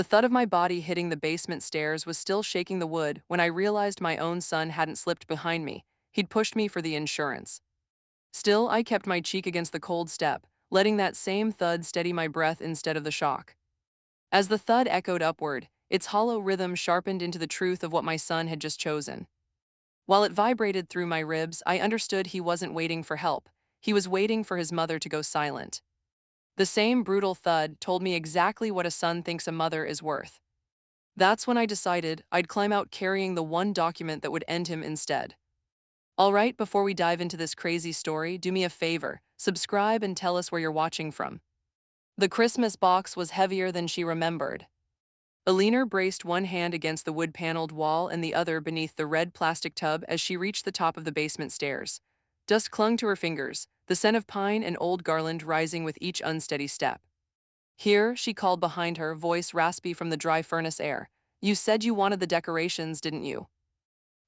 The thud of my body hitting the basement stairs was still shaking the wood when I realized my own son hadn't slipped behind me. He'd pushed me for the insurance. Still, I kept my cheek against the cold step, letting that same thud steady my breath instead of the shock. As the thud echoed upward, its hollow rhythm sharpened into the truth of what my son had just chosen. While it vibrated through my ribs, I understood he wasn't waiting for help. He was waiting for his mother to go silent. The same brutal thud told me exactly what a son thinks a mother is worth. That's when I decided I'd climb out carrying the one document that would end him instead. All right, before we dive into this crazy story, do me a favor, subscribe and tell us where you're watching from. The Christmas box was heavier than she remembered. Alina braced one hand against the wood-paneled wall and the other beneath the red plastic tub as she reached the top of the basement stairs. Dust clung to her fingers, the scent of pine and old garland rising with each unsteady step. "Here," she called behind her, voice raspy from the dry furnace air. "You said you wanted the decorations, didn't you?"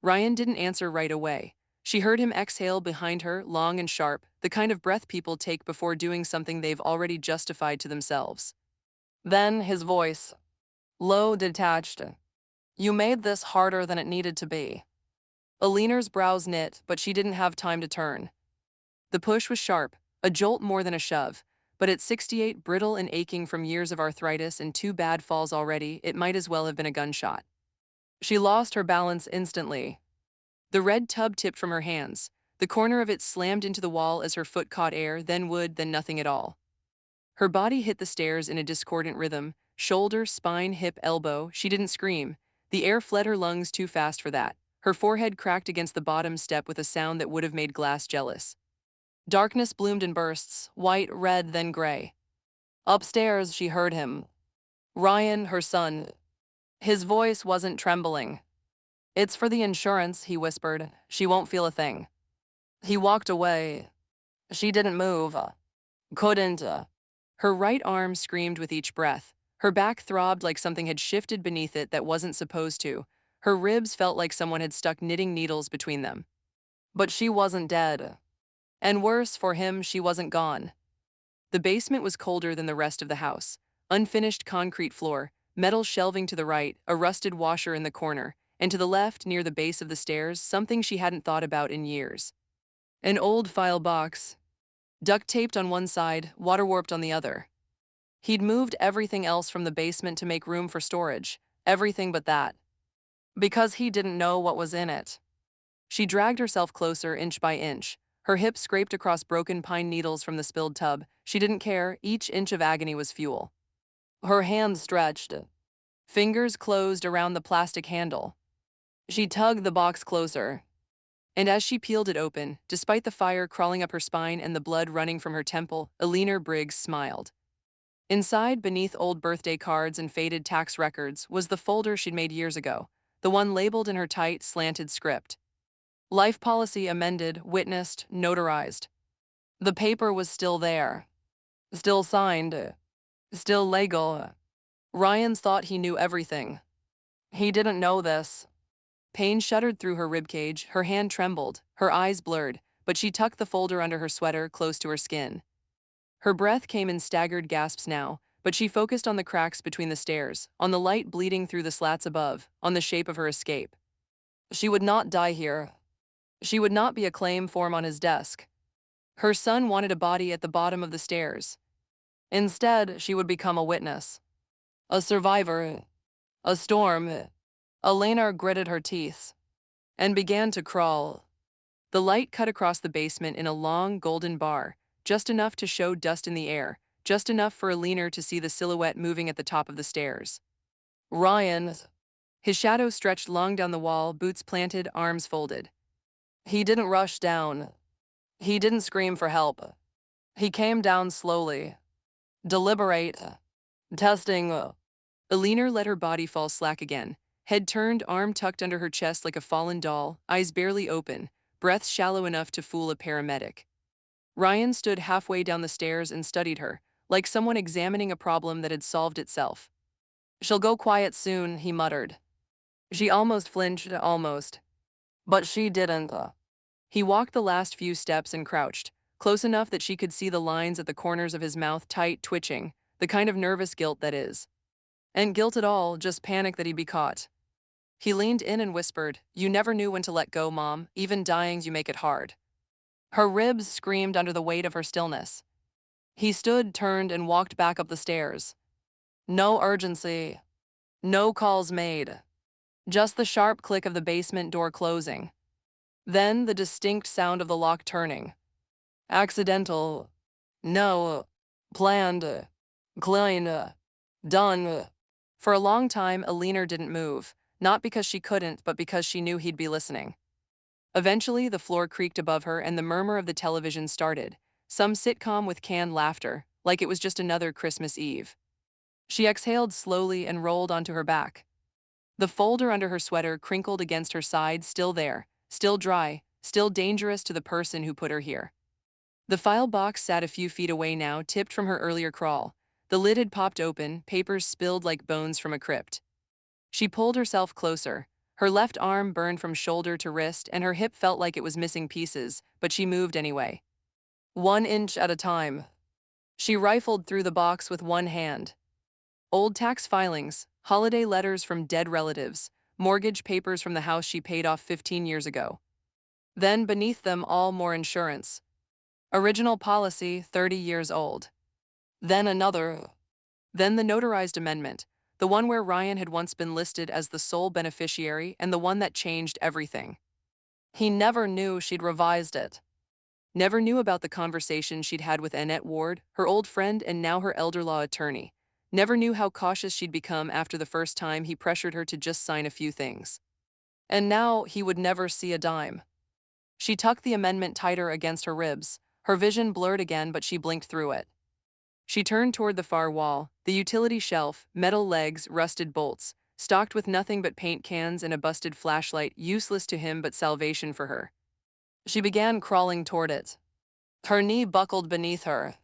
Ryan didn't answer right away. She heard him exhale behind her, long and sharp, the kind of breath people take before doing something they've already justified to themselves. Then his voice, low, detached. "You made this harder than it needed to be." Alina's brows knit, but she didn't have time to turn. The push was sharp, a jolt more than a shove, but at 68, brittle and aching from years of arthritis and two bad falls already, it might as well have been a gunshot. She lost her balance instantly. The red tub tipped from her hands. The corner of it slammed into the wall as her foot caught air, then wood, then nothing at all. Her body hit the stairs in a discordant rhythm, shoulder, spine, hip, elbow. She didn't scream. The air fled her lungs too fast for that. Her forehead cracked against the bottom step with a sound that would have made glass jealous. Darkness bloomed in bursts, white, red, then gray. Upstairs, she heard him. Ryan, her son. His voice wasn't trembling. "It's for the insurance," he whispered. "She won't feel a thing." He walked away. She didn't move. Couldn't. Her right arm screamed with each breath. Her back throbbed like something had shifted beneath it that wasn't supposed to. Her ribs felt like someone had stuck knitting needles between them. But she wasn't dead. And worse, for him, she wasn't gone. The basement was colder than the rest of the house. Unfinished concrete floor, metal shelving to the right, a rusted washer in the corner, and to the left, near the base of the stairs, something she hadn't thought about in years. An old file box, duct taped on one side, water warped on the other. He'd moved everything else from the basement to make room for storage, everything but that. Because he didn't know what was in it. She dragged herself closer, inch by inch. Her hips scraped across broken pine needles from the spilled tub. She didn't care, each inch of agony was fuel. Her hands stretched. Fingers closed around the plastic handle. She tugged the box closer. And as she peeled it open, despite the fire crawling up her spine and the blood running from her temple, Alina Briggs smiled. Inside, beneath old birthday cards and faded tax records, was the folder she'd made years ago, the one labeled in her tight, slanted script. Life policy amended, witnessed, notarized. The paper was still there. Still signed. Still legal. Ryan's thought he knew everything. He didn't know this. Pain shuddered through her ribcage, her hand trembled, her eyes blurred, but she tucked the folder under her sweater close to her skin. Her breath came in staggered gasps now, but she focused on the cracks between the stairs, on the light bleeding through the slats above, on the shape of her escape. She would not die here. She would not be a claim form on his desk. Her son wanted a body at the bottom of the stairs. Instead, she would become a witness. A survivor. A storm. Elena gritted her teeth and began to crawl. The light cut across the basement in a long, golden bar, just enough to show dust in the air, just enough for Elena to see the silhouette moving at the top of the stairs. Ryan. His shadow stretched long down the wall, boots planted, arms folded. He didn't rush down. He didn't scream for help. He came down slowly. Deliberate. Testing. Elena let her body fall slack again, head turned, arm tucked under her chest like a fallen doll, eyes barely open, breath shallow enough to fool a paramedic. Ryan stood halfway down the stairs and studied her, like someone examining a problem that had solved itself. "She'll go quiet soon," he muttered. She almost flinched, almost. But she didn't. He walked the last few steps and crouched, close enough that she could see the lines at the corners of his mouth, tight, twitching, the kind of nervous guilt that is. And guilt at all, just panic that he'd be caught. He leaned in and whispered, "You never knew when to let go, Mom. Even dying's you make it hard." Her ribs screamed under the weight of her stillness. He stood, turned, and walked back up the stairs. No urgency. No calls made. Just the sharp click of the basement door closing. Then the distinct sound of the lock turning. Accidental. No. Planned. Klein. Done. For a long time, Alina didn't move, not because she couldn't, but because she knew he'd be listening. Eventually, the floor creaked above her and the murmur of the television started, some sitcom with canned laughter, like it was just another Christmas Eve. She exhaled slowly and rolled onto her back. The folder under her sweater crinkled against her side, still there, still dry, still dangerous to the person who put her here. The file box sat a few feet away now, tipped from her earlier crawl. The lid had popped open, papers spilled like bones from a crypt. She pulled herself closer. Her left arm burned from shoulder to wrist, and her hip felt like it was missing pieces, but she moved anyway. 1 inch at a time. She rifled through the box with one hand. Old tax filings, holiday letters from dead relatives, mortgage papers from the house she paid off 15 years ago. Then, beneath them all, more insurance. Original policy, 30 years old. Then another. Then the notarized amendment, the one where Ryan had once been listed as the sole beneficiary and the one that changed everything. He never knew she'd revised it. Never knew about the conversation she'd had with Annette Ward, her old friend and now her elder law attorney. Never knew how cautious she'd become after the first time he pressured her to just sign a few things. And now he would never see a dime. She tucked the amendment tighter against her ribs. Her vision blurred again, but she blinked through it. She turned toward the far wall, the utility shelf, metal legs, rusted bolts, stocked with nothing but paint cans and a busted flashlight, useless to him but salvation for her. She began crawling toward it. Her knee buckled beneath her.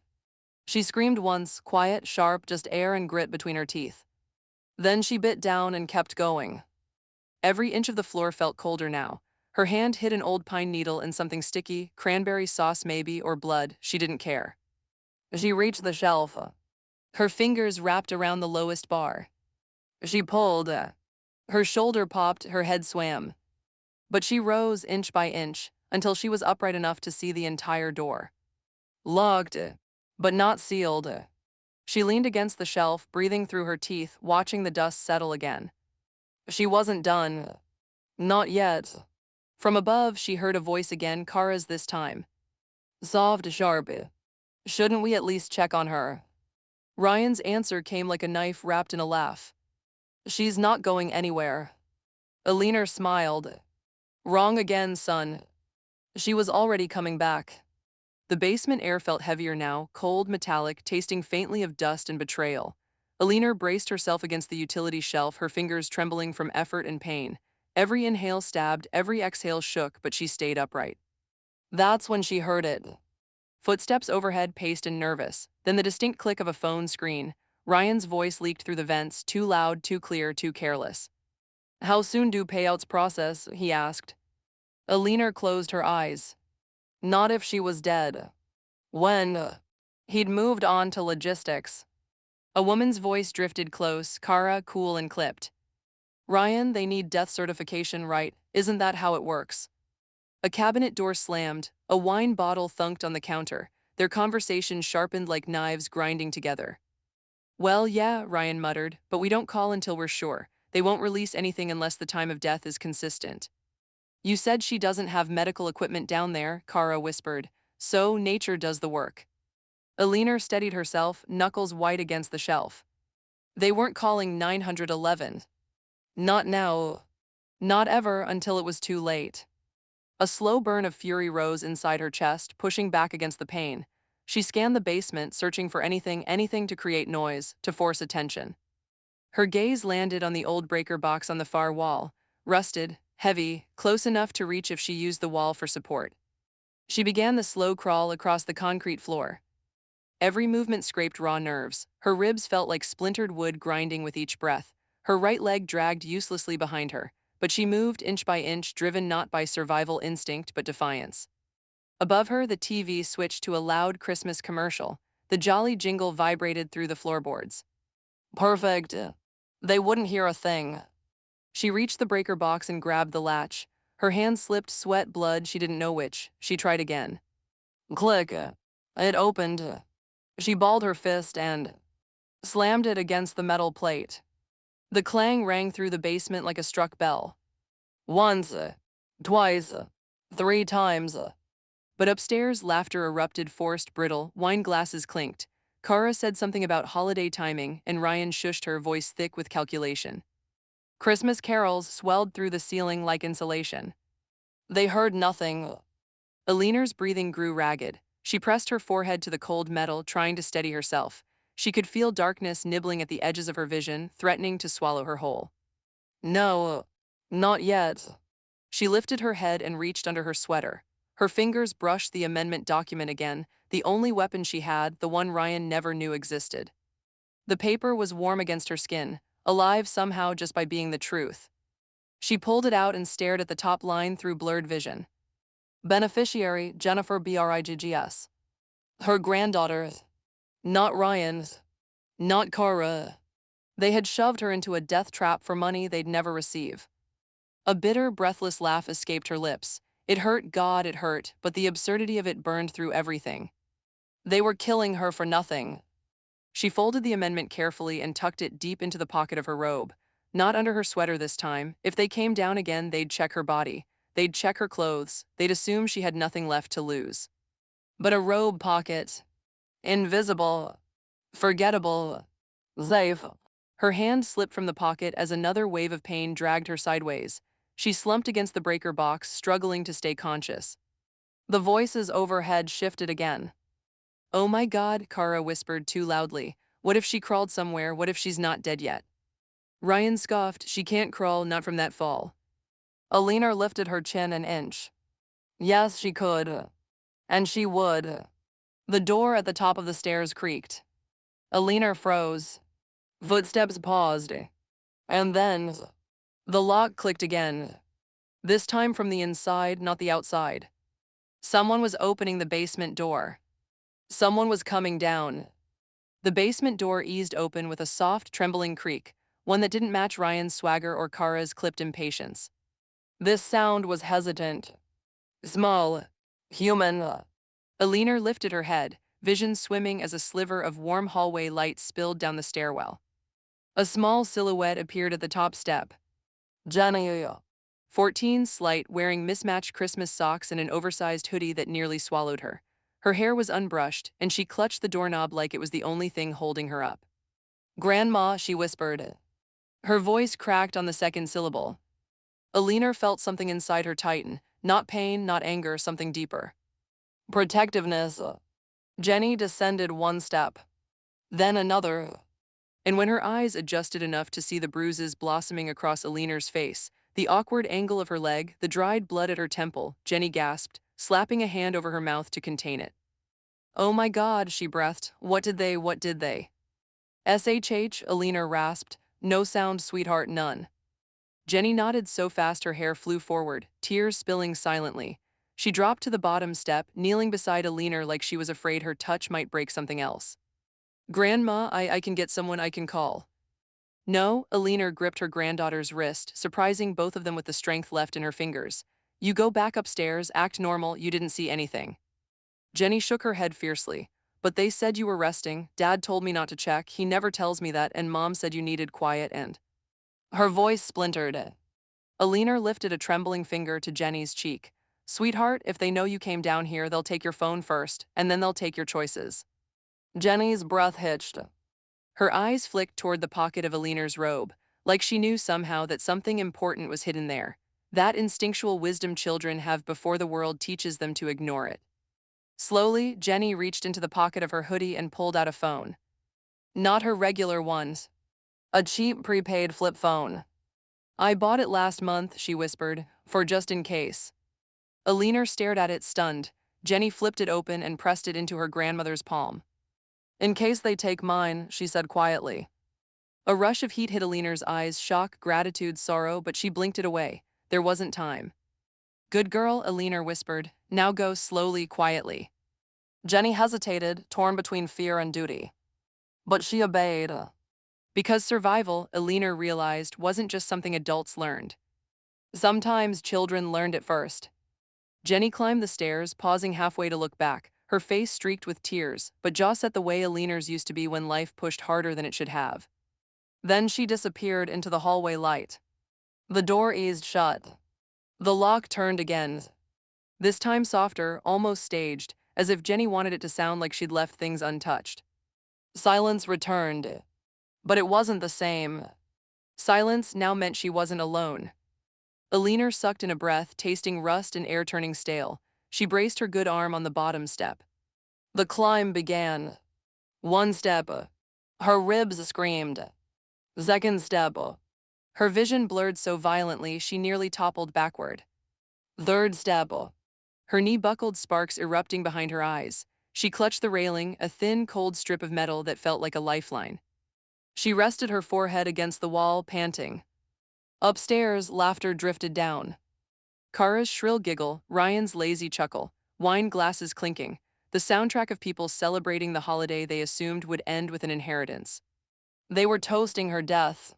She screamed once, quiet, sharp, just air and grit between her teeth. Then she bit down and kept going. Every inch of the floor felt colder now. Her hand hit an old pine needle in something sticky, cranberry sauce maybe, or blood, she didn't care. She reached the shelf. Her fingers wrapped around the lowest bar. She pulled. Her shoulder popped, her head swam. But she rose inch by inch until she was upright enough to see the entire door. Locked, but not sealed. She leaned against the shelf, breathing through her teeth, watching the dust settle again. She wasn't done. Not yet. From above, she heard a voice again, Kara's this time. Soft, sharp. Shouldn't we at least check on her? Ryan's answer came like a knife wrapped in a laugh. She's not going anywhere. Alina smiled. Wrong again, son. She was already coming back. The basement air felt heavier now, cold, metallic, tasting faintly of dust and betrayal. Alina braced herself against the utility shelf, her fingers trembling from effort and pain. Every inhale stabbed, every exhale shook, but she stayed upright. That's when she heard it. Footsteps overhead, paced and nervous, then the distinct click of a phone screen. Ryan's voice leaked through the vents, too loud, too clear, too careless. How soon do payouts process? He asked. Alina closed her eyes. Not if she was dead. When? He'd moved on to logistics. A woman's voice drifted close, Kara, cool and clipped. Ryan, they need death certification, right? Isn't that how it works? A cabinet door slammed, a wine bottle thunked on the counter, their conversation sharpened like knives grinding together. Well, yeah, Ryan muttered, but we don't call until we're sure. They won't release anything unless the time of death is consistent. You said she doesn't have medical equipment down there, Kara whispered. So nature does the work. Alina steadied herself, knuckles white against the shelf. They weren't calling 911. Not now. Not ever until it was too late. A slow burn of fury rose inside her chest, pushing back against the pain. She scanned the basement, searching for anything to create noise, to force attention. Her gaze landed on the old breaker box on the far wall, rusted, heavy, close enough to reach if she used the wall for support. She began the slow crawl across the concrete floor. Every movement scraped raw nerves. Her ribs felt like splintered wood grinding with each breath. Her right leg dragged uselessly behind her, but she moved inch by inch, driven not by survival instinct but defiance. Above her, the TV switched to a loud Christmas commercial. The jolly jingle vibrated through the floorboards. Perfect. They wouldn't hear a thing. She reached the breaker box and grabbed the latch. Her hand slipped, sweat, blood, she didn't know which. She tried again. Click. It opened. She balled her fist and slammed it against the metal plate. The clang rang through the basement like a struck bell. Once, twice, 3 times. But upstairs, laughter erupted, forced, brittle, wine glasses clinked. Kara said something about holiday timing, and Ryan shushed her, voice thick with calculation. Christmas carols swelled through the ceiling like insulation. They heard nothing. Eleanor's breathing grew ragged. She pressed her forehead to the cold metal, trying to steady herself. She could feel darkness nibbling at the edges of her vision, threatening to swallow her whole. No, not yet. She lifted her head and reached under her sweater. Her fingers brushed the amendment document again, the only weapon she had, the one Ryan never knew existed. The paper was warm against her skin, alive somehow just by being the truth. She pulled it out and stared at the top line through blurred vision. Beneficiary, Jennifer Briggs. Her granddaughter. Not Ryan. Not Kara. They had shoved her into a death trap for money they'd never receive. A bitter, breathless laugh escaped her lips. It hurt, God, it hurt, but the absurdity of it burned through everything. They were killing her for nothing. She folded the amendment carefully and tucked it deep into the pocket of her robe. Not under her sweater this time. If they came down again, they'd check her body. They'd check her clothes. They'd assume she had nothing left to lose. But a robe pocket. Invisible. Forgettable. Safe. Her hand slipped from the pocket as another wave of pain dragged her sideways. She slumped against the breaker box, struggling to stay conscious. The voices overhead shifted again. Oh my God, Kara whispered too loudly. What if she crawled somewhere? What if she's not dead yet? Ryan scoffed. She can't crawl, not from that fall. Eleanor lifted her chin an inch. Yes, she could. And she would. The door at the top of the stairs creaked. Eleanor froze. Footsteps paused. And then the lock clicked again. This time from the inside, not the outside. Someone was opening the basement door. Someone was coming down. The basement door eased open with a soft, trembling creak, one that didn't match Ryan's swagger or Kara's clipped impatience. This sound was hesitant. Small. Human. Eleanor lifted her head, vision swimming as a sliver of warm hallway light spilled down the stairwell. A small silhouette appeared at the top step. Jenny. 14, slight, wearing mismatched Christmas socks and an oversized hoodie that nearly swallowed her. Her hair was unbrushed, and she clutched the doorknob like it was the only thing holding her up. Grandma, she whispered. Her voice cracked on the second syllable. Eleanor felt something inside her tighten, not pain, not anger, something deeper. Protectiveness. Jenny descended one step, then another. And when her eyes adjusted enough to see the bruises blossoming across Eleanor's face, the awkward angle of her leg, the dried blood at her temple, Jenny gasped, slapping a hand over her mouth to contain it. Oh my God, she breathed. What did they? SHH, Eleanor rasped. No sound, sweetheart, none. Jenny nodded so fast her hair flew forward, tears spilling silently. She dropped to the bottom step, kneeling beside Eleanor like she was afraid her touch might break something else. Grandma, I can get someone I can call. No, Eleanor gripped her granddaughter's wrist, surprising both of them with the strength left in her fingers. You go back upstairs, act normal, you didn't see anything. Jenny shook her head fiercely. But they said you were resting, Dad told me not to check, he never tells me that, and Mom said you needed quiet and… Her voice splintered. Eleanor lifted a trembling finger to Jenny's cheek. Sweetheart, if they know you came down here, they'll take your phone first, and then they'll take your choices. Jenny's breath hitched. Her eyes flicked toward the pocket of Eleanor's robe, like she knew somehow that something important was hidden there. That instinctual wisdom children have before the world teaches them to ignore it. Slowly, Jenny reached into the pocket of her hoodie and pulled out a phone. Not her regular ones. A cheap prepaid flip phone. I bought it last month, she whispered, for just in case. Eleanor stared at it, stunned. Jenny flipped it open and pressed it into her grandmother's palm. In case they take mine, she said quietly. A rush of heat hit Eleanor's eyes, shock, gratitude, sorrow, but she blinked it away. There wasn't time. Good girl, Eleanor whispered. Now go slowly, quietly. Jenny hesitated, torn between fear and duty. But she obeyed. Because survival, Alina realized, wasn't just something adults learned. Sometimes children learned it first. Jenny climbed the stairs, pausing halfway to look back, her face streaked with tears, but jaw set the way Alina's used to be when life pushed harder than it should have. Then she disappeared into the hallway light. The door eased shut. The lock turned again, this time softer, almost staged, as if Jenny wanted it to sound like she'd left things untouched. Silence returned, but it wasn't the same. Silence now meant she wasn't alone. Alina sucked in a breath, tasting rust and air turning stale. She braced her good arm on the bottom step. The climb began. One step. Her ribs screamed. Second step. Her vision blurred so violently she nearly toppled backward. Third step. Her knee buckled, sparks erupting behind her eyes. She clutched the railing, a thin, cold strip of metal that felt like a lifeline. She rested her forehead against the wall, panting. Upstairs, laughter drifted down. Kara's shrill giggle, Ryan's lazy chuckle, wine glasses clinking, the soundtrack of people celebrating the holiday they assumed would end with an inheritance. They were toasting her death.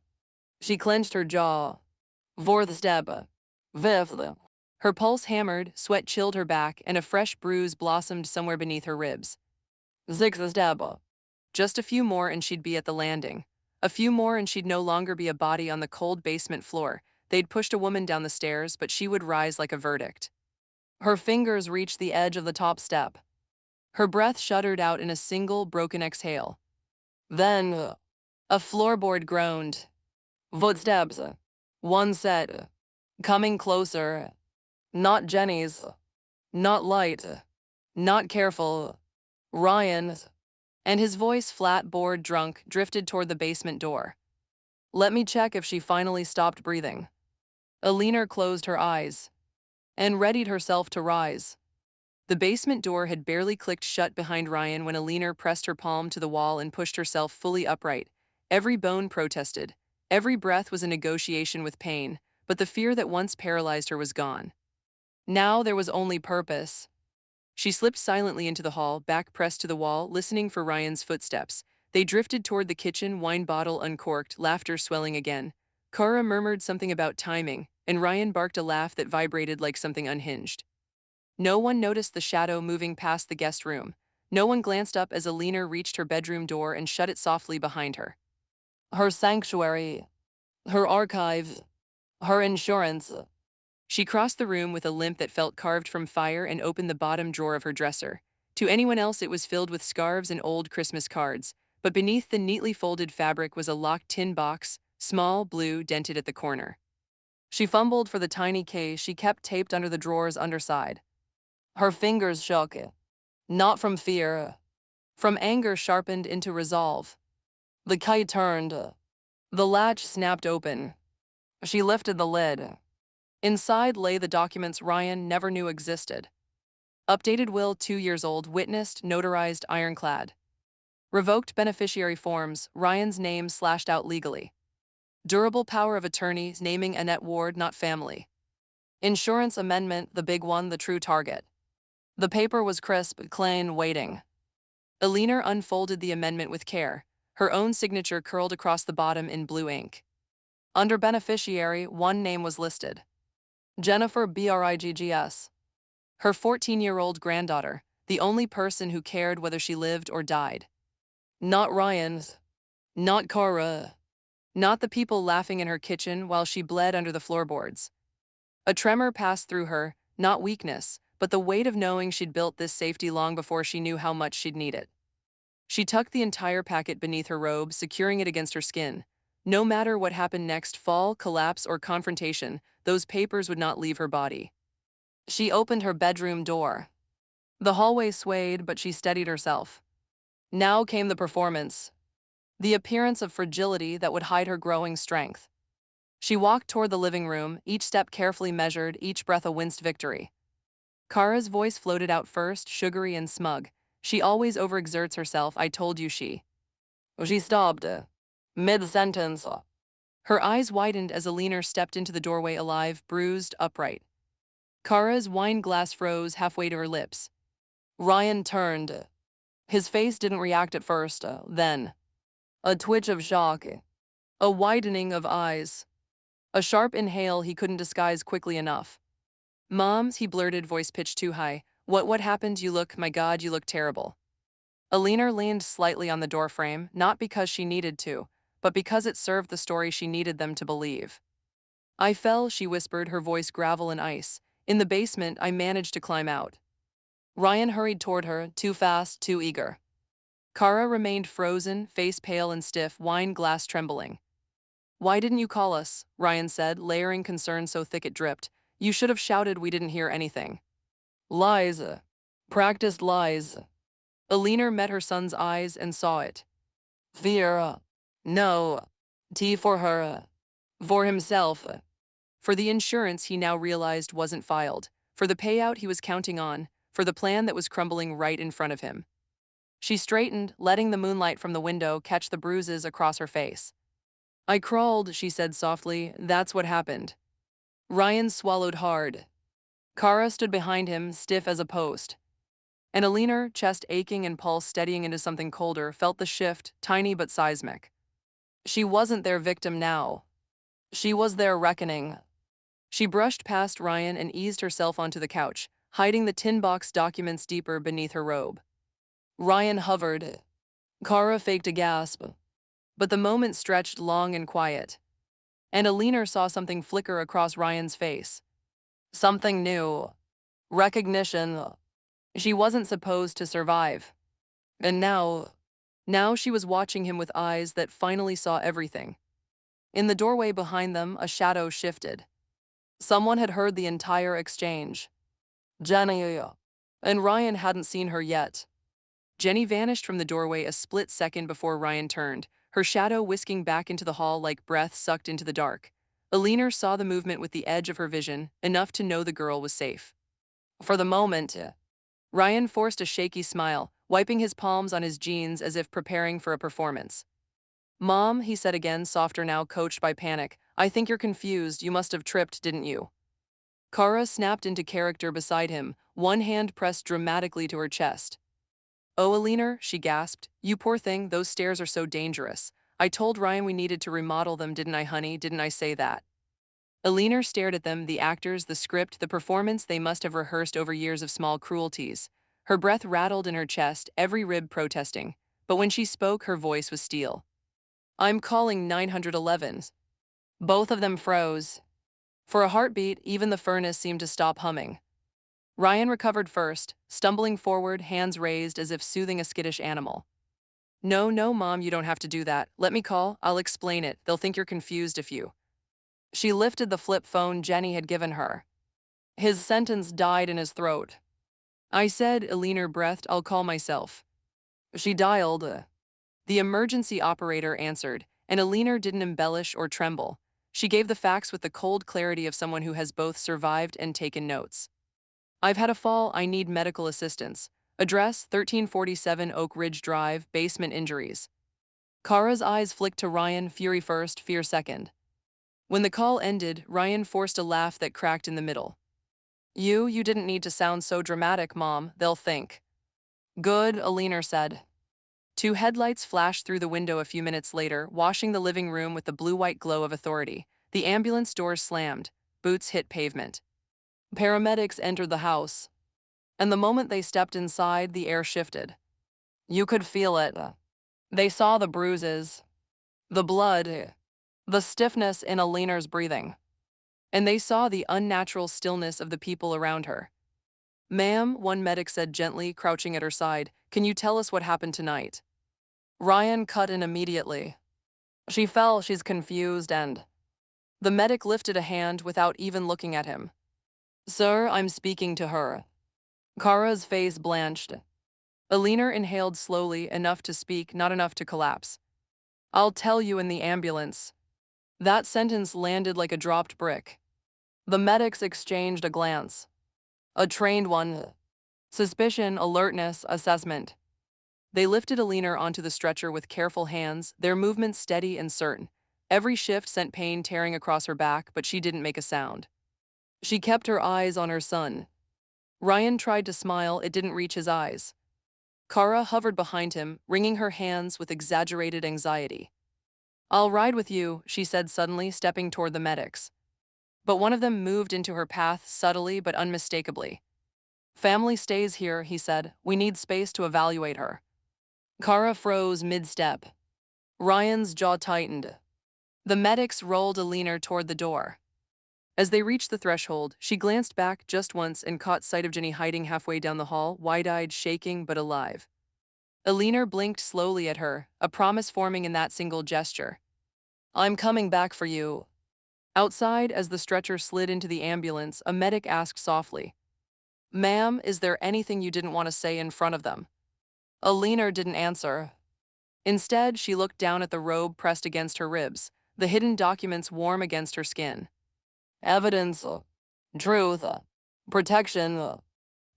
She clenched her jaw. Fourth step. Fifth. Her pulse hammered, sweat chilled her back, and a fresh bruise blossomed somewhere beneath her ribs. Sixth step. Just a few more and she'd be at the landing. A few more and she'd no longer be a body on the cold basement floor. They'd pushed a woman down the stairs, but she would rise like a verdict. Her fingers reached the edge of the top step. Her breath shuddered out in a single, broken exhale. Then, a floorboard groaned. Footsteps. One set. Coming closer. Not Jenny's. Not light. Not careful. Ryan's. And his voice, flat, bored, drunk, drifted toward the basement door. Let me check if she finally stopped breathing. Alina closed her eyes and readied herself to rise. The basement door had barely clicked shut behind Ryan when Alina pressed her palm to the wall and pushed herself fully upright. Every bone protested. Every breath was a negotiation with pain, but the fear that once paralyzed her was gone. Now there was only purpose. She slipped silently into the hall, back pressed to the wall, listening for Ryan's footsteps. They drifted toward the kitchen, wine bottle uncorked, laughter swelling again. Kara murmured something about timing, and Ryan barked a laugh that vibrated like something unhinged. No one noticed the shadow moving past the guest room. No one glanced up as Alina reached her bedroom door and shut it softly behind her. Her sanctuary, her archive, her insurance. She crossed the room with a limp that felt carved from fire and opened the bottom drawer of her dresser. To anyone else, it was filled with scarves and old Christmas cards, but beneath the neatly folded fabric was a locked tin box, small, blue, dented at the corner. She fumbled for the tiny case she kept taped under the drawer's underside. Her fingers shook, not from fear, from anger sharpened into resolve. The key turned. The latch snapped open. She lifted the lid. Inside lay the documents Ryan never knew existed. Updated will 2 years old, witnessed, notarized, ironclad. Revoked beneficiary forms, Ryan's name slashed out legally. Durable power of attorney, naming Annette Ward, not family. Insurance amendment, the big one, the true target. The paper was crisp, clean, waiting. Alina unfolded the amendment with care, her own signature curled across the bottom in blue ink. Under beneficiary, one name was listed. Jennifer Briggs. Her 14-year-old granddaughter, the only person who cared whether she lived or died. Not Ryan's. Not Kara. Not the people laughing in her kitchen while she bled under the floorboards. A tremor passed through her, not weakness, but the weight of knowing she'd built this safety long before she knew how much she'd need it. She tucked the entire packet beneath her robe, securing it against her skin. No matter what happened next, fall, collapse, or confrontation, those papers would not leave her body. She opened her bedroom door. The hallway swayed, but she steadied herself. Now came the performance. The appearance of fragility that would hide her growing strength. She walked toward the living room, each step carefully measured, each breath a winced victory. Kara's voice floated out first, sugary and smug. She always overexerts herself, I told you she. She stopped, mid-sentence. Her eyes widened as Alina stepped into the doorway alive, bruised, upright. Kara's wine glass froze halfway to her lips. Ryan turned. His face didn't react at first, then. A twitch of shock. A widening of eyes. A sharp inhale he couldn't disguise quickly enough. "Moms," he blurted, voice pitched too high. What happened? You look, my God, you look terrible." Alina leaned slightly on the doorframe, not because she needed to, but because it served the story she needed them to believe. "I fell," she whispered, her voice gravel and ice. "In the basement, I managed to climb out." Ryan hurried toward her, too fast, too eager. Kara remained frozen, face pale and stiff, wine glass trembling. "Why didn't you call us?" Ryan said, layering concern so thick it dripped. "You should have shouted we didn't hear anything." "Lies. Practiced lies." Alina met her son's eyes and saw it. Fear. No. T for her. For himself. For the insurance he now realized wasn't filed. For the payout he was counting on. For the plan that was crumbling right in front of him. She straightened, letting the moonlight from the window catch the bruises across her face. "I crawled," she said softly. "That's what happened." Ryan swallowed hard. Kara stood behind him, stiff as a post. And Alina, chest aching and pulse steadying into something colder, felt the shift, tiny but seismic. She wasn't their victim now. She was their reckoning. She brushed past Ryan and eased herself onto the couch, hiding the tin box documents deeper beneath her robe. Ryan hovered. Kara faked a gasp. But the moment stretched long and quiet. And Alina saw something flicker across Ryan's face. Something new. Recognition. She wasn't supposed to survive. And now she was watching him with eyes that finally saw everything. In the doorway behind them, a shadow shifted. Someone had heard the entire exchange. Jenny. And Ryan hadn't seen her yet. Jenny vanished from the doorway a split second before Ryan turned, her shadow whisking back into the hall like breath sucked into the dark. Alina saw the movement with the edge of her vision, enough to know the girl was safe. For the moment, Ryan forced a shaky smile, wiping his palms on his jeans as if preparing for a performance. "Mom," he said again, softer now, coached by panic, "I think you're confused. You must have tripped, didn't you?" Kara snapped into character beside him, one hand pressed dramatically to her chest. "Oh, Alina," she gasped, "you poor thing, those stairs are so dangerous. I told Ryan we needed to remodel them, didn't I, honey? Didn't I say that?" Alina stared at them, the actors, the script, the performance they must have rehearsed over years of small cruelties. Her breath rattled in her chest, every rib protesting. But when she spoke, her voice was steel. "I'm calling 911s. Both of them froze. For a heartbeat, even the furnace seemed to stop humming. Ryan recovered first, stumbling forward, hands raised as if soothing a skittish animal. "No, no, Mom, you don't have to do that. Let me call. I'll explain it. They'll think you're confused if you." She lifted the flip phone Jenny had given her. His sentence died in his throat. "I said," Alina breathed, "I'll call myself." She dialed. The emergency operator answered, and Alina didn't embellish or tremble. She gave the facts with the cold clarity of someone who has both survived and taken notes. "I've had a fall. I need medical assistance. Address 1347 Oak Ridge Drive, basement injuries." Kara's eyes flicked to Ryan, fury first, fear second. When the call ended, Ryan forced a laugh that cracked in the middle. You didn't need to sound so dramatic, Mom. They'll think." "Good," Alina said. Two headlights flashed through the window a few minutes later, washing the living room with the blue-white glow of authority. The ambulance doors slammed. Boots hit pavement. Paramedics entered the house. And the moment they stepped inside, the air shifted. You could feel it. They saw the bruises, the blood, the stiffness in Alina's breathing. And they saw the unnatural stillness of the people around her. "Ma'am," one medic said gently, crouching at her side, "can you tell us what happened tonight?" Ryan cut in immediately. "She fell, she's confused and—" The medic lifted a hand without even looking at him. "Sir, I'm speaking to her." Kara's face blanched. Alina inhaled slowly, enough to speak, not enough to collapse. "I'll tell you in the ambulance." That sentence landed like a dropped brick. The medics exchanged a glance. A trained one. Suspicion, alertness, assessment. They lifted Alina onto the stretcher with careful hands, their movements steady and certain. Every shift sent pain tearing across her back, but she didn't make a sound. She kept her eyes on her son. Ryan tried to smile, it didn't reach his eyes. Kara hovered behind him, wringing her hands with exaggerated anxiety. "I'll ride with you," she said suddenly, stepping toward the medics. But one of them moved into her path subtly but unmistakably. "Family stays here," he said. "We need space to evaluate her." Kara froze mid-step. Ryan's jaw tightened. The medics rolled a leaner toward the door. As they reached the threshold, she glanced back just once and caught sight of Jenny hiding halfway down the hall, wide-eyed, shaking, but alive. Alina blinked slowly at her, a promise forming in that single gesture. "I'm coming back for you." Outside, as the stretcher slid into the ambulance, a medic asked softly, "Ma'am, is there anything you didn't want to say in front of them?" Alina didn't answer. Instead, she looked down at the robe pressed against her ribs, the hidden documents warm against her skin. "Evidence, truth, protection."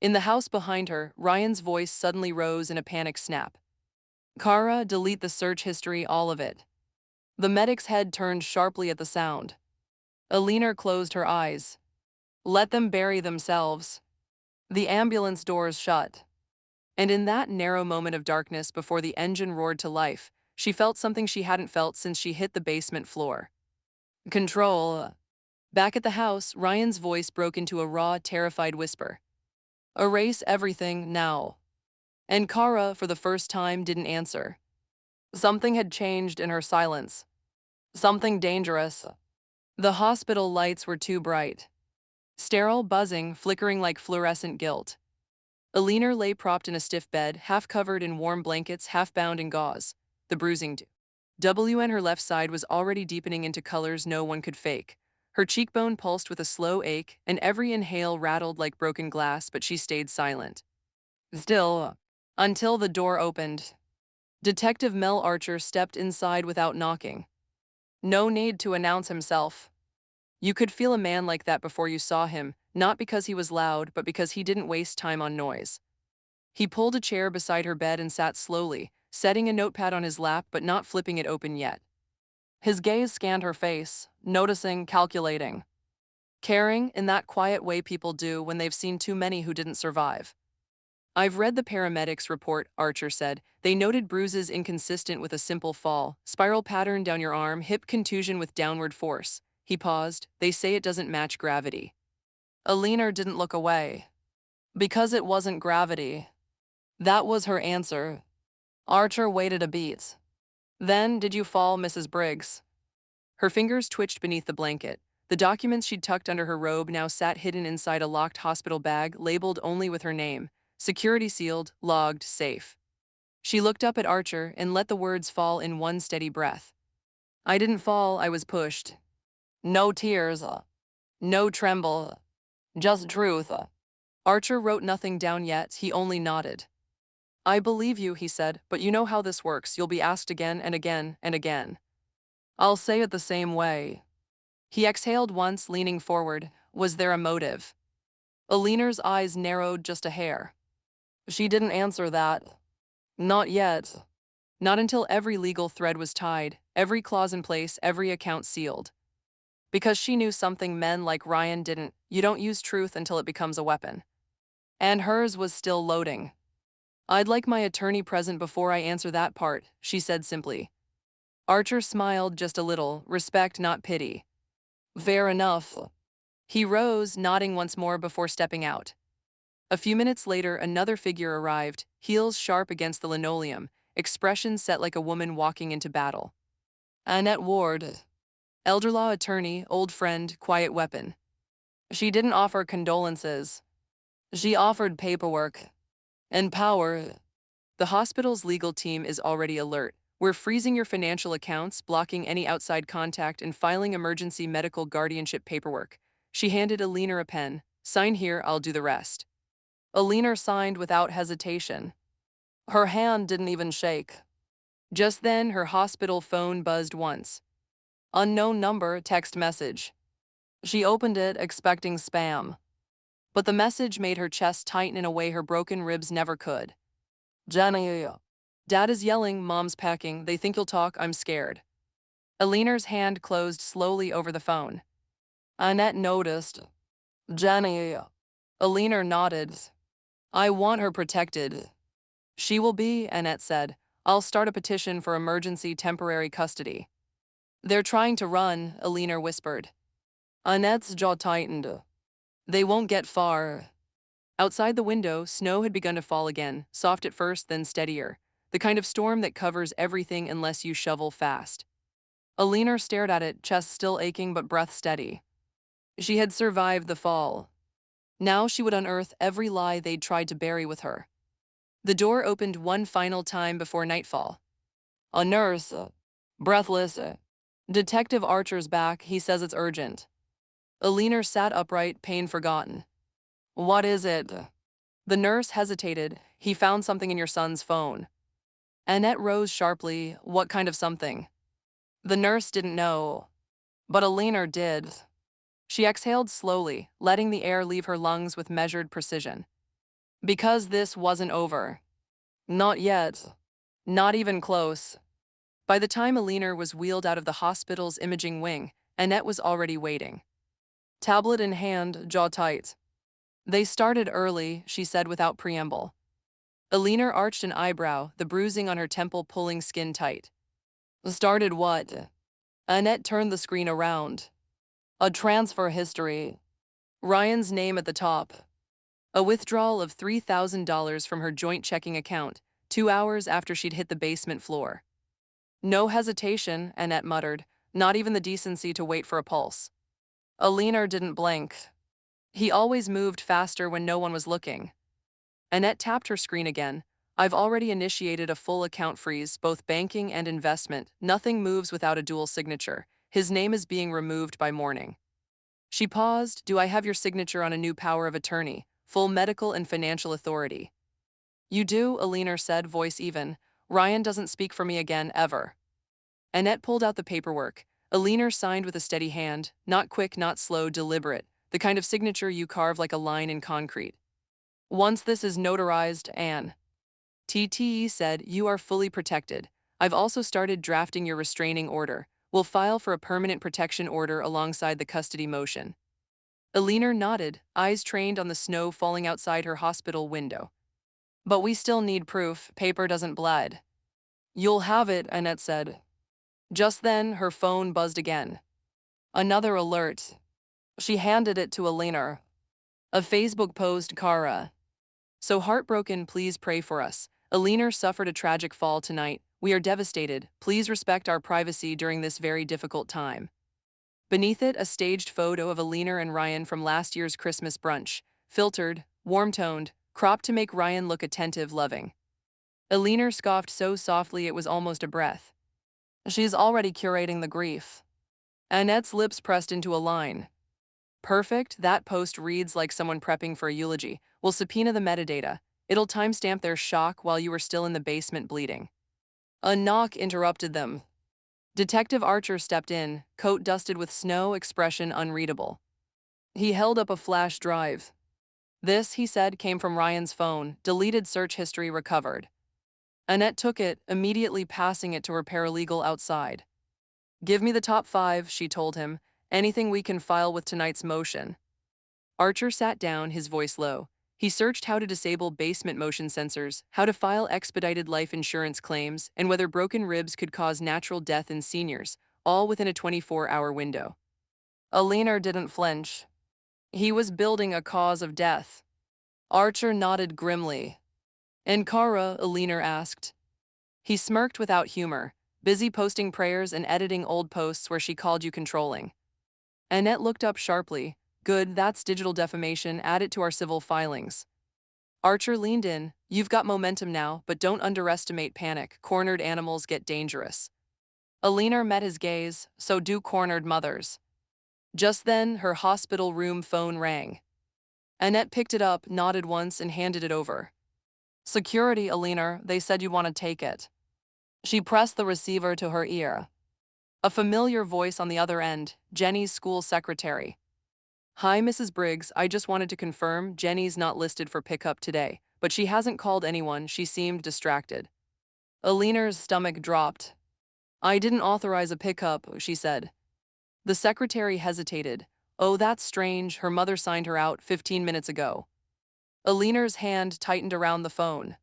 In the house behind her, Ryan's voice suddenly rose in a panic snap. "Kara, delete the search history, all of it." The medic's head turned sharply at the sound. Alina closed her eyes. "Let them bury themselves." The ambulance doors shut. And in that narrow moment of darkness before the engine roared to life, she felt something she hadn't felt since she hit the basement floor. Control. Back at the house, Ryan's voice broke into a raw, terrified whisper. "Erase everything, now." And Kara, for the first time, didn't answer. Something had changed in her silence. Something dangerous. The hospital lights were too bright. Sterile, buzzing, flickering like fluorescent guilt. Alina lay propped in a stiff bed, half covered in warm blankets, half bound in gauze. The bruising W on her left side was already deepening into colors no one could fake. Her cheekbone pulsed with a slow ache, and every inhale rattled like broken glass, but she stayed silent. Still, until the door opened. Detective Mel Archer stepped inside without knocking. No need to announce himself. You could feel a man like that before you saw him, not because he was loud, but because he didn't waste time on noise. He pulled a chair beside her bed and sat slowly, setting a notepad on his lap but not flipping it open yet. His gaze scanned her face, noticing, calculating. Caring in that quiet way people do when they've seen too many who didn't survive. "I've read the paramedics' report," Archer said. "They noted bruises inconsistent with a simple fall, spiral pattern down your arm, hip contusion with downward force." He paused. "They say it doesn't match gravity." Alina didn't look away. "Because it wasn't gravity." That was her answer. Archer waited a beat. "Then, did you fall, Mrs. Briggs?" Her fingers twitched beneath the blanket. The documents she'd tucked under her robe now sat hidden inside a locked hospital bag, labeled only with her name. Security sealed, logged, safe. She looked up at Archer and let the words fall in one steady breath. "I didn't fall, I was pushed." No tears. No tremble. Just truth. Archer wrote nothing down yet, he only nodded. "I believe you," he said, "but you know how this works. You'll be asked again and again and again." "I'll say it the same way." He exhaled once, leaning forward. Was there a motive? Alina's eyes narrowed just a hair. She didn't answer that. Not yet. Not until every legal thread was tied, every clause in place, every account sealed. Because she knew something men like Ryan didn't. You don't use truth until it becomes a weapon. And hers was still loading. "I'd like my attorney present before I answer that part," she said simply. Archer smiled just a little, respect not pity. "Fair enough." He rose, nodding once more before stepping out. A few minutes later, another figure arrived, heels sharp against the linoleum, expression set like a woman walking into battle. Annette Ward. Elder law attorney, old friend, quiet weapon. She didn't offer condolences. She offered paperwork. And power. "The hospital's legal team is already alert. We're freezing your financial accounts, blocking any outside contact, and filing emergency medical guardianship paperwork." She handed Alina a pen. "Sign here, I'll do the rest." Alina signed without hesitation. Her hand didn't even shake. Just then, her hospital phone buzzed once. Unknown number, text message. She opened it, expecting spam. But the message made her chest tighten in a way her broken ribs never could. "Jenny. Dad is yelling, Mom's packing, they think you'll talk, I'm scared." Alina's hand closed slowly over the phone. Annette noticed. "Jenny." Alina nodded. "I want her protected." She will be, Annette said. I'll start a petition for emergency temporary custody. They're trying to run, Alina whispered. Annette's jaw tightened. They won't get far. Outside the window, snow had begun to fall again, soft at first, then steadier. The kind of storm that covers everything unless you shovel fast. Alina stared at it, chest still aching but breath steady. She had survived the fall. Now she would unearth every lie they'd tried to bury with her. The door opened one final time before nightfall. A nurse. Breathless. Detective Archer's back, he says it's urgent. Alina sat upright, pain forgotten. What is it? The nurse hesitated. He found something in your son's phone. Annette rose sharply. What kind of something? The nurse didn't know. But Alina did. She exhaled slowly, letting the air leave her lungs with measured precision. Because this wasn't over. Not yet. Not even close. By the time Alina was wheeled out of the hospital's imaging wing, Annette was already waiting. Tablet in hand, jaw tight. They started early, she said without preamble. Alina arched an eyebrow, the bruising on her temple pulling skin tight. Started what? Annette turned the screen around. A transfer history. Ryan's name at the top. A withdrawal of $3,000 from her joint checking account, 2 hours after she'd hit the basement floor. No hesitation, Annette muttered, not even the decency to wait for a pulse. Alina didn't blink. He always moved faster when no one was looking. Annette tapped her screen again. I've already initiated a full account freeze, both banking and investment. Nothing moves without a dual signature. His name is being removed by morning. She paused. Do I have your signature on a new power of attorney, full medical and financial authority? You do, Alina said, voice even. Ryan doesn't speak for me again, ever. Annette pulled out the paperwork. Alina signed with a steady hand, not quick, not slow, deliberate, the kind of signature you carve like a line in concrete. Once this is notarized, Anne. TTE said, you are fully protected. I've also started drafting your restraining order. We'll file for a permanent protection order alongside the custody motion. Alina nodded, eyes trained on the snow falling outside her hospital window. But we still need proof. Paper doesn't bled. You'll have it, Annette said. Just then, her phone buzzed again. Another alert. She handed it to Alina. A Facebook post, Kara. So heartbroken, please pray for us. Alina suffered a tragic fall tonight. We are devastated. Please respect our privacy during this very difficult time. Beneath it, a staged photo of Alina and Ryan from last year's Christmas brunch, filtered, warm-toned, cropped to make Ryan look attentive, loving. Alina scoffed so softly it was almost a breath. She's already curating the grief. Annette's lips pressed into a line. Perfect, that post reads like someone prepping for a eulogy. We'll subpoena the metadata. It'll timestamp their shock while you were still in the basement bleeding. A knock interrupted them. Detective Archer stepped in, coat dusted with snow, expression unreadable. He held up a flash drive. This, he said, came from Ryan's phone, deleted search history recovered. Annette took it, immediately passing it to her paralegal outside. Give me the top 5, she told him, anything we can file with tonight's motion. Archer sat down, his voice low. He searched how to disable basement motion sensors, how to file expedited life insurance claims, and whether broken ribs could cause natural death in seniors, all within a 24-hour window. Alina didn't flinch. He was building a cause of death. Archer nodded grimly. And Kara, Alina asked. He smirked without humor, busy posting prayers and editing old posts where she called you controlling. Annette looked up sharply. Good, that's digital defamation, add it to our civil filings. Archer leaned in. You've got momentum now, but don't underestimate panic. Cornered animals get dangerous. Alina met his gaze, so do cornered mothers. Just then, her hospital room phone rang. Annette picked it up, nodded once, and handed it over. Security, Alina, they said you want to take it. She pressed the receiver to her ear. A familiar voice on the other end, Jenny's school secretary. Hi, Mrs. Briggs, I just wanted to confirm Jenny's not listed for pickup today, but she hasn't called anyone. She seemed distracted. Alina's stomach dropped. I didn't authorize a pickup, she said. The secretary hesitated. Oh, that's strange. Her mother signed her out 15 minutes ago. Alina's hand tightened around the phone.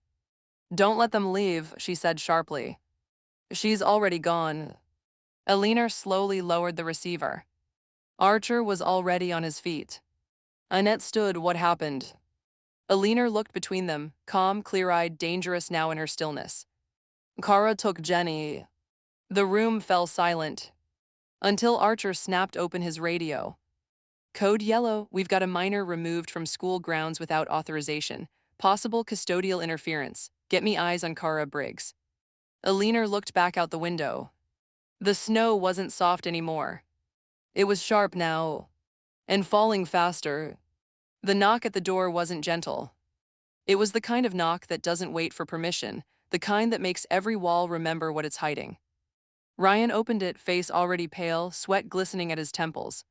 Don't let them leave, she said sharply. She's already gone. Alina slowly lowered the receiver. Archer was already on his feet. Annette stood. What happened? Alina looked between them, calm, clear-eyed, dangerous now in her stillness. Kara took Jenny. The room fell silent until Archer snapped open his radio. Code Yellow, we've got a minor removed from school grounds without authorization. Possible custodial interference. Get me eyes on Kara Briggs. Alina looked back out the window. The snow wasn't soft anymore. It was sharp now, and falling faster. The knock at the door wasn't gentle. It was the kind of knock that doesn't wait for permission, the kind that makes every wall remember what it's hiding. Ryan opened it, face already pale, sweat glistening at his temples.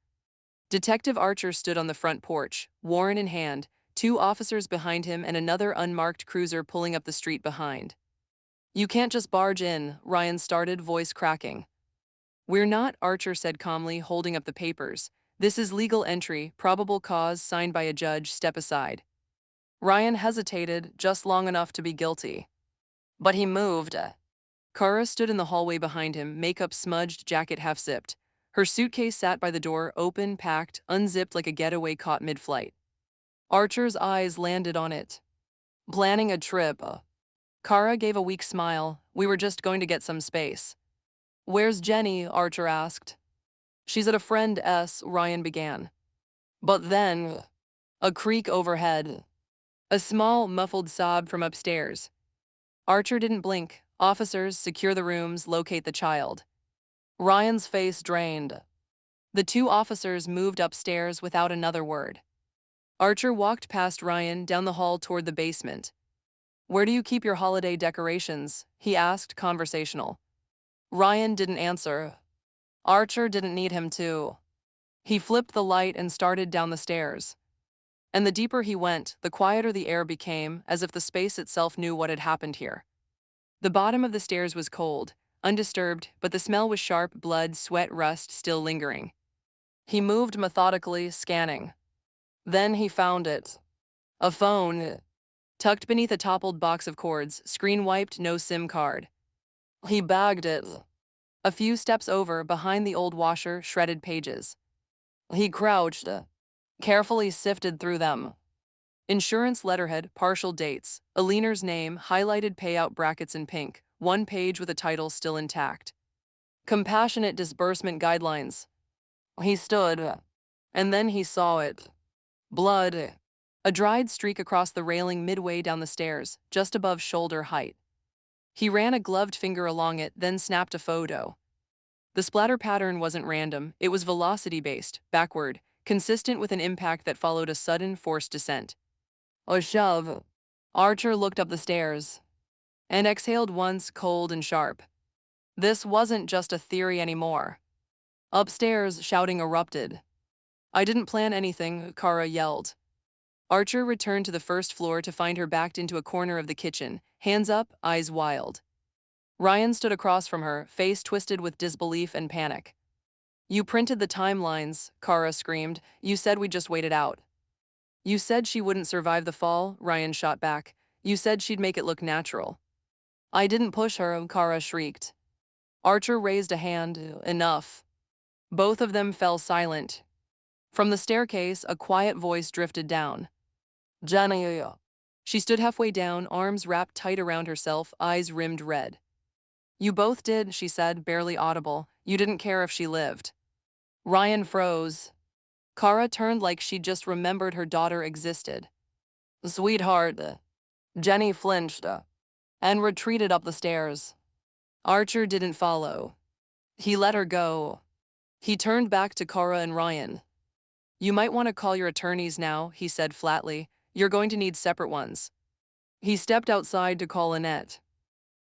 Detective Archer stood on the front porch, warrant in hand, 2 officers behind him and another unmarked cruiser pulling up the street behind. You can't just barge in, Ryan started, voice cracking. We're not, Archer said calmly, holding up the papers. This is legal entry, probable cause, signed by a judge, step aside. Ryan hesitated, just long enough to be guilty. But he moved. Kara stood in the hallway behind him, makeup smudged, jacket half-zipped. Her suitcase sat by the door, open, packed, unzipped like a getaway caught mid-flight. Archer's eyes landed on it. Planning a trip. Kara gave a weak smile. We were just going to get some space. Where's Jenny? Archer asked. She's at a friend's, Ryan began. But then, a creak overhead. A small, muffled sob from upstairs. Archer didn't blink. Officers, secure the rooms, locate the child. Ryan's face drained. The 2 officers moved upstairs without another word. Archer walked past Ryan down the hall toward the basement. Where do you keep your holiday decorations? He asked, conversational. Ryan didn't answer. Archer didn't need him to. He flipped the light and started down the stairs. And the deeper he went, the quieter the air became, as if the space itself knew what had happened here. The bottom of the stairs was cold, undisturbed, but the smell was sharp, blood, sweat, rust still lingering. He moved methodically, scanning. Then he found it. A phone, tucked beneath a toppled box of cords, screen wiped, no SIM card. He bagged it. A few steps over, behind the old washer, shredded pages. He crouched, carefully sifted through them. Insurance letterhead, partial dates, Alina's name, highlighted payout brackets in pink, 1 page with a title still intact. Compassionate disbursement guidelines. He stood, and then he saw it. Blood. A dried streak across the railing midway down the stairs, just above shoulder height. He ran a gloved finger along it, then snapped a photo. The splatter pattern wasn't random, it was velocity-based, backward, consistent with an impact that followed a sudden, forced descent. A shove. Archer looked up the stairs and exhaled once, cold and sharp. This wasn't just a theory anymore. Upstairs, shouting erupted. I didn't plan anything, Kara yelled. Archer returned to the first floor to find her backed into a corner of the kitchen, hands up, eyes wild. Ryan stood across from her, face twisted with disbelief and panic. You printed the timelines, Kara screamed. You said we just waited out. You said she wouldn't survive the fall, Ryan shot back. You said she'd make it look natural. I didn't push her, Kara shrieked. Archer raised a hand. Enough. Both of them fell silent. From the staircase, a quiet voice drifted down. Jenny. She stood halfway down, arms wrapped tight around herself, eyes rimmed red. You both did, she said, barely audible. You didn't care if she lived. Ryan froze. Kara turned like she'd just remembered her daughter existed. Sweetheart. Jenny flinched and retreated up the stairs. Archer didn't follow. He let her go. He turned back to Kara and Ryan. You might want to call your attorneys now, he said flatly. You're going to need separate ones. He stepped outside to call Annette.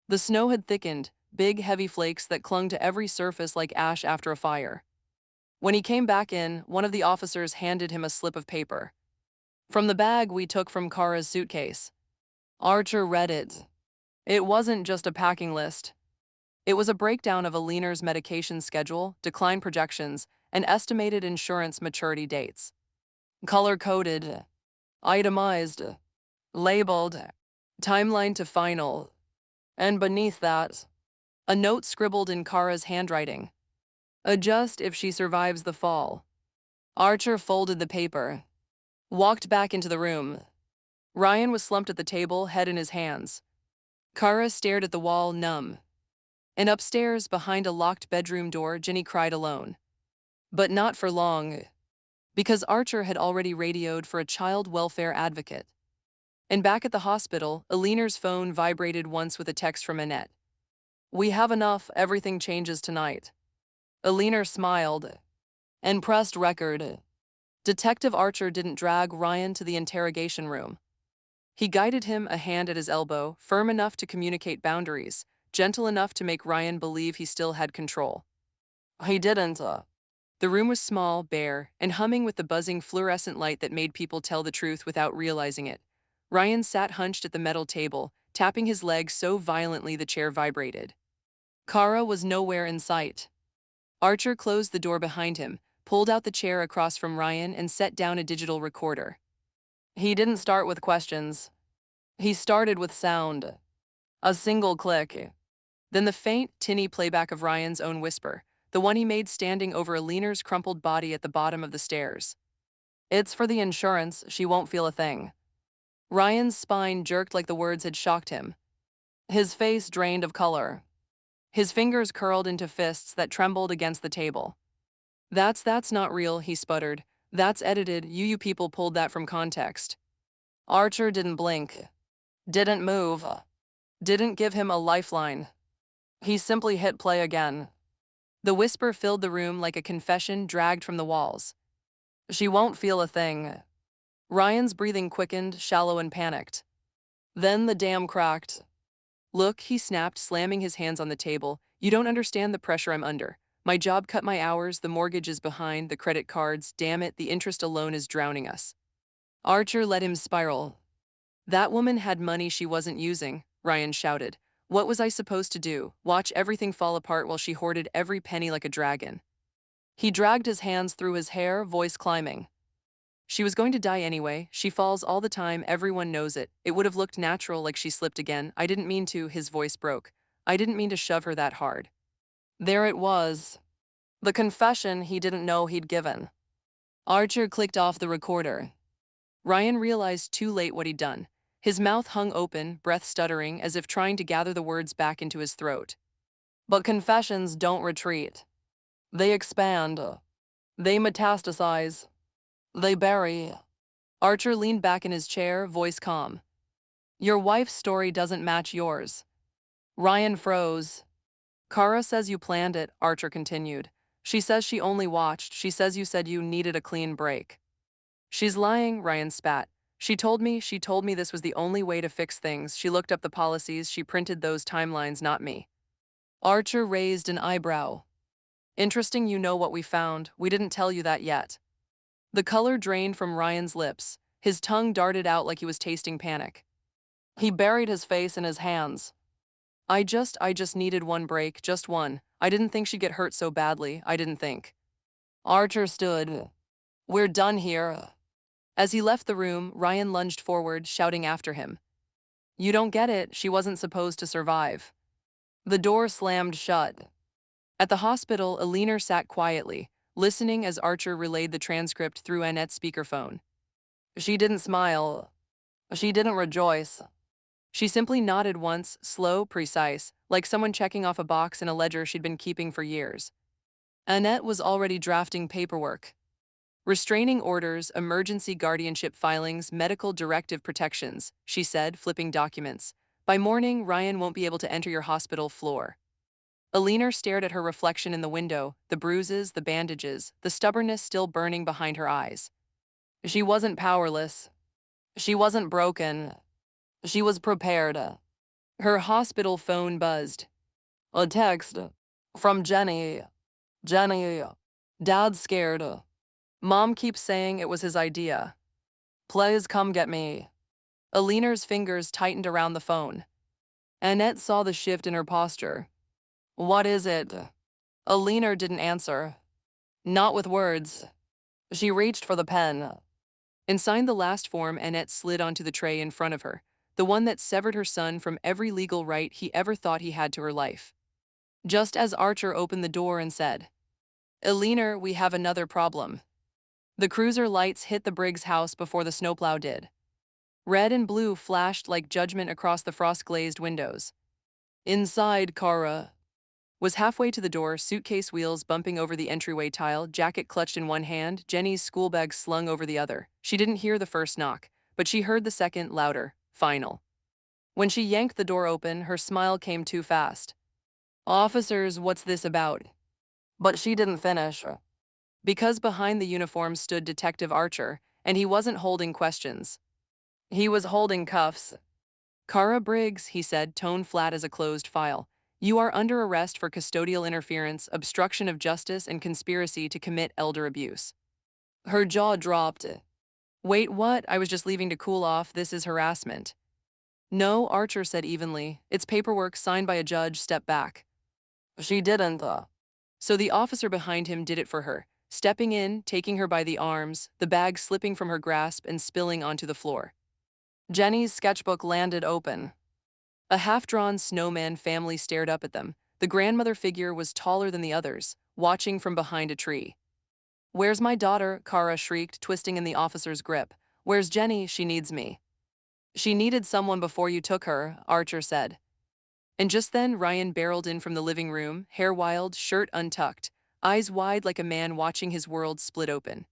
The snow had thickened, big, heavy flakes that clung to every surface like ash after a fire. When he came back in, one of the officers handed him a slip of paper. From the bag we took from Kara's suitcase. Archer read it. It wasn't just a packing list. It was a breakdown of Alina's medication schedule, decline projections, and estimated insurance maturity dates. Color-coded, itemized, labeled. Timeline to final. And beneath that, a note scribbled in Kara's handwriting. Adjust if she survives the fall. Archer folded the paper, walked back into the room. Ryan was slumped at the table, head in his hands. Kara stared at the wall, numb. And upstairs, behind a locked bedroom door, Jenny cried alone. But not for long, because Archer had already radioed for a child welfare advocate. And back at the hospital, Aliner's phone vibrated once with a text from Annette. We have enough, everything changes tonight. Aliner smiled and pressed record. Detective Archer didn't drag Ryan to the interrogation room. He guided him, a hand at his elbow, firm enough to communicate boundaries, gentle enough to make Ryan believe he still had control. He didn't. The room was small, bare, and humming with the buzzing fluorescent light that made people tell the truth without realizing it. Ryan sat hunched at the metal table, tapping his leg so violently the chair vibrated. Kara was nowhere in sight. Archer closed the door behind him, pulled out the chair across from Ryan, and set down a digital recorder. He didn't start with questions. He started with sound. A single click. Then the faint, tinny playback of Ryan's own whisper, the one he made standing over Aliner's crumpled body at the bottom of the stairs. It's for the insurance, she won't feel a thing. Ryan's spine jerked like the words had shocked him. His face drained of color. His fingers curled into fists that trembled against the table. That's not real, he sputtered. That's edited, you people pulled that from context. Archer didn't blink. Didn't move. Didn't give him a lifeline. He simply hit play again. The whisper filled the room like a confession dragged from the walls. She won't feel a thing. Ryan's breathing quickened, shallow and panicked. Then the dam cracked. Look, he snapped, slamming his hands on the table. You don't understand the pressure I'm under. My job cut my hours, the mortgage is behind, the credit cards, damn it, the interest alone is drowning us. Archer let him spiral. That woman had money she wasn't using, Ryan shouted. What was I supposed to do? Watch everything fall apart while she hoarded every penny like a dragon. He dragged his hands through his hair, voice climbing. She was going to die anyway. She falls all the time, everyone knows it. It would have looked natural like she slipped again. I didn't mean to, his voice broke. I didn't mean to shove her that hard. There it was. The confession he didn't know he'd given. Archer clicked off the recorder. Ryan realized too late what he'd done. His mouth hung open, breath stuttering, as if trying to gather the words back into his throat. But confessions don't retreat. They expand. They metastasize. They bury. Archer leaned back in his chair, voice calm. Your wife's story doesn't match yours. Ryan froze. Kara says you planned it, Archer continued. She says she only watched. She says you said you needed a clean break. She's lying, Ryan spat. She told me this was the only way to fix things. She looked up the policies, she printed those timelines, not me. Archer raised an eyebrow. Interesting, you know what we found. We didn't tell you that yet. The color drained from Ryan's lips. His tongue darted out like he was tasting panic. He buried his face in his hands. I just needed one break, just one. I didn't think she'd get hurt so badly, I didn't think. Archer stood. We're done here. As he left the room, Ryan lunged forward, shouting after him. You don't get it, she wasn't supposed to survive. The door slammed shut. At the hospital, Aliner sat quietly, listening as Archer relayed the transcript through Annette's speakerphone. She didn't smile. She didn't rejoice. She simply nodded once, slow, precise, like someone checking off a box in a ledger she'd been keeping for years. Annette was already drafting paperwork. Restraining orders, emergency guardianship filings, medical directive protections, she said, flipping documents. By morning, Ryan won't be able to enter your hospital floor. Aliner stared at her reflection in the window, the bruises, the bandages, the stubbornness still burning behind her eyes. She wasn't powerless. She wasn't broken. She was prepared. Her hospital phone buzzed. A text. From Jenny. Jenny. Dad's scared. Mom keeps saying it was his idea. Please come get me. Aliner's fingers tightened around the phone. Annette saw the shift in her posture. What is it? Aliner didn't answer. Not with words. She reached for the pen and signed the last form Annette slid onto the tray in front of her. the one that severed her son from every legal right he ever thought he had to her life. Just as Archer opened the door and said, "Eleanor, we have another problem." The cruiser lights hit the Briggs house before the snowplow did. Red and blue flashed like judgment across the frost-glazed windows. Inside, Kara was halfway to the door, suitcase wheels bumping over the entryway tile, jacket clutched in one hand, Jenny's school bag slung over the other. She didn't hear the first knock, but she heard the second, louder, final. When she yanked the door open, her smile came too fast. "Officers, what's this about?" But she didn't finish. Because behind the uniform stood Detective Archer, and he wasn't holding questions. He was holding cuffs. "Kara Briggs," he said, tone flat as a closed file. "You are under arrest for custodial interference, obstruction of justice, and conspiracy to commit elder abuse." Her jaw dropped. "Wait, what? I was just leaving to cool off. This is harassment." "No," Archer said evenly. "It's paperwork signed by a judge. Step back." She didn't. So the officer behind him did it for her, stepping in, taking her by the arms, the bag slipping from her grasp and spilling onto the floor. Jenny's sketchbook landed open. A half-drawn snowman family stared up at them. The grandmother figure was taller than the others, watching from behind a tree. "Where's my daughter?" Kara shrieked, twisting in the officer's grip. "Where's Jenny? She needs me." "She needed someone before you took her," Archer said. And just then Ryan barreled in from the living room, hair wild, shirt untucked, eyes wide like a man watching his world split open.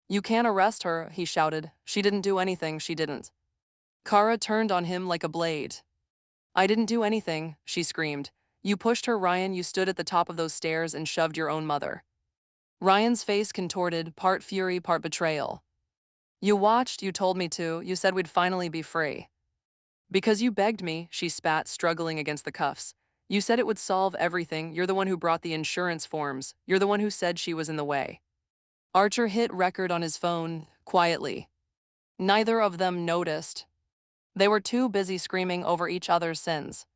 "You can't arrest her," he shouted. "She didn't do anything, she didn't." Kara turned on him like a blade. "I didn't do anything," she screamed. "You pushed her, Ryan. You stood at the top of those stairs and shoved your own mother." Ryan's face contorted, part fury, part betrayal. "You watched, you told me to, you said we'd finally be free." "Because you begged me," she spat, struggling against the cuffs. "You said it would solve everything. You're the one who brought the insurance forms. You're the one who said she was in the way." Archer hit record on his phone, quietly. Neither of them noticed. They were too busy screaming over each other's sins.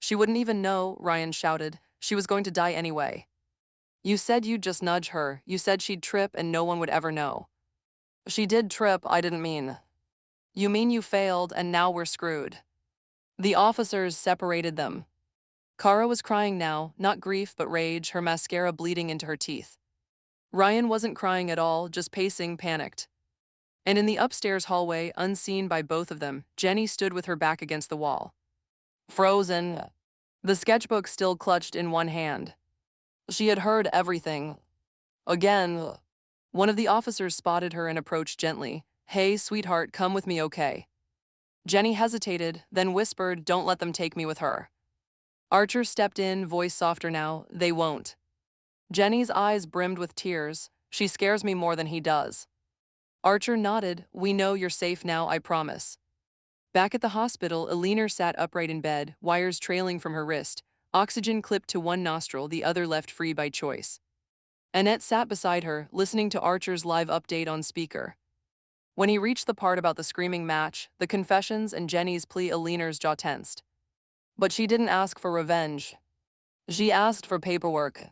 "She wouldn't even know," Ryan shouted. "She was going to die anyway." "You said you'd just nudge her. You said she'd trip and no one would ever know." "She did trip, I didn't mean." "You mean you failed and now we're screwed." The officers separated them. Kara was crying now, not grief but rage, her mascara bleeding into her teeth. Ryan wasn't crying at all, just pacing, panicked. And in the upstairs hallway, unseen by both of them, Jenny stood with her back against the wall. Frozen. The sketchbook still clutched in one hand. She had heard everything. Again. One of the officers spotted her and approached gently. "Hey, sweetheart, come with me, okay?" Jenny hesitated, then whispered, "Don't let them take me with her." Archer stepped in, voice softer now. "They won't." Jenny's eyes brimmed with tears. "She scares me more than he does." Archer nodded. "We know you're safe now, I promise." Back at the hospital, Eleanor sat upright in bed, wires trailing from her wrist, oxygen clipped to one nostril, the other left free by choice. Annette sat beside her, listening to Archer's live update on speaker. When he reached the part about the screaming match, the confessions, and Jenny's plea, Eleanor's jaw tensed. But she didn't ask for revenge. She asked for paperwork.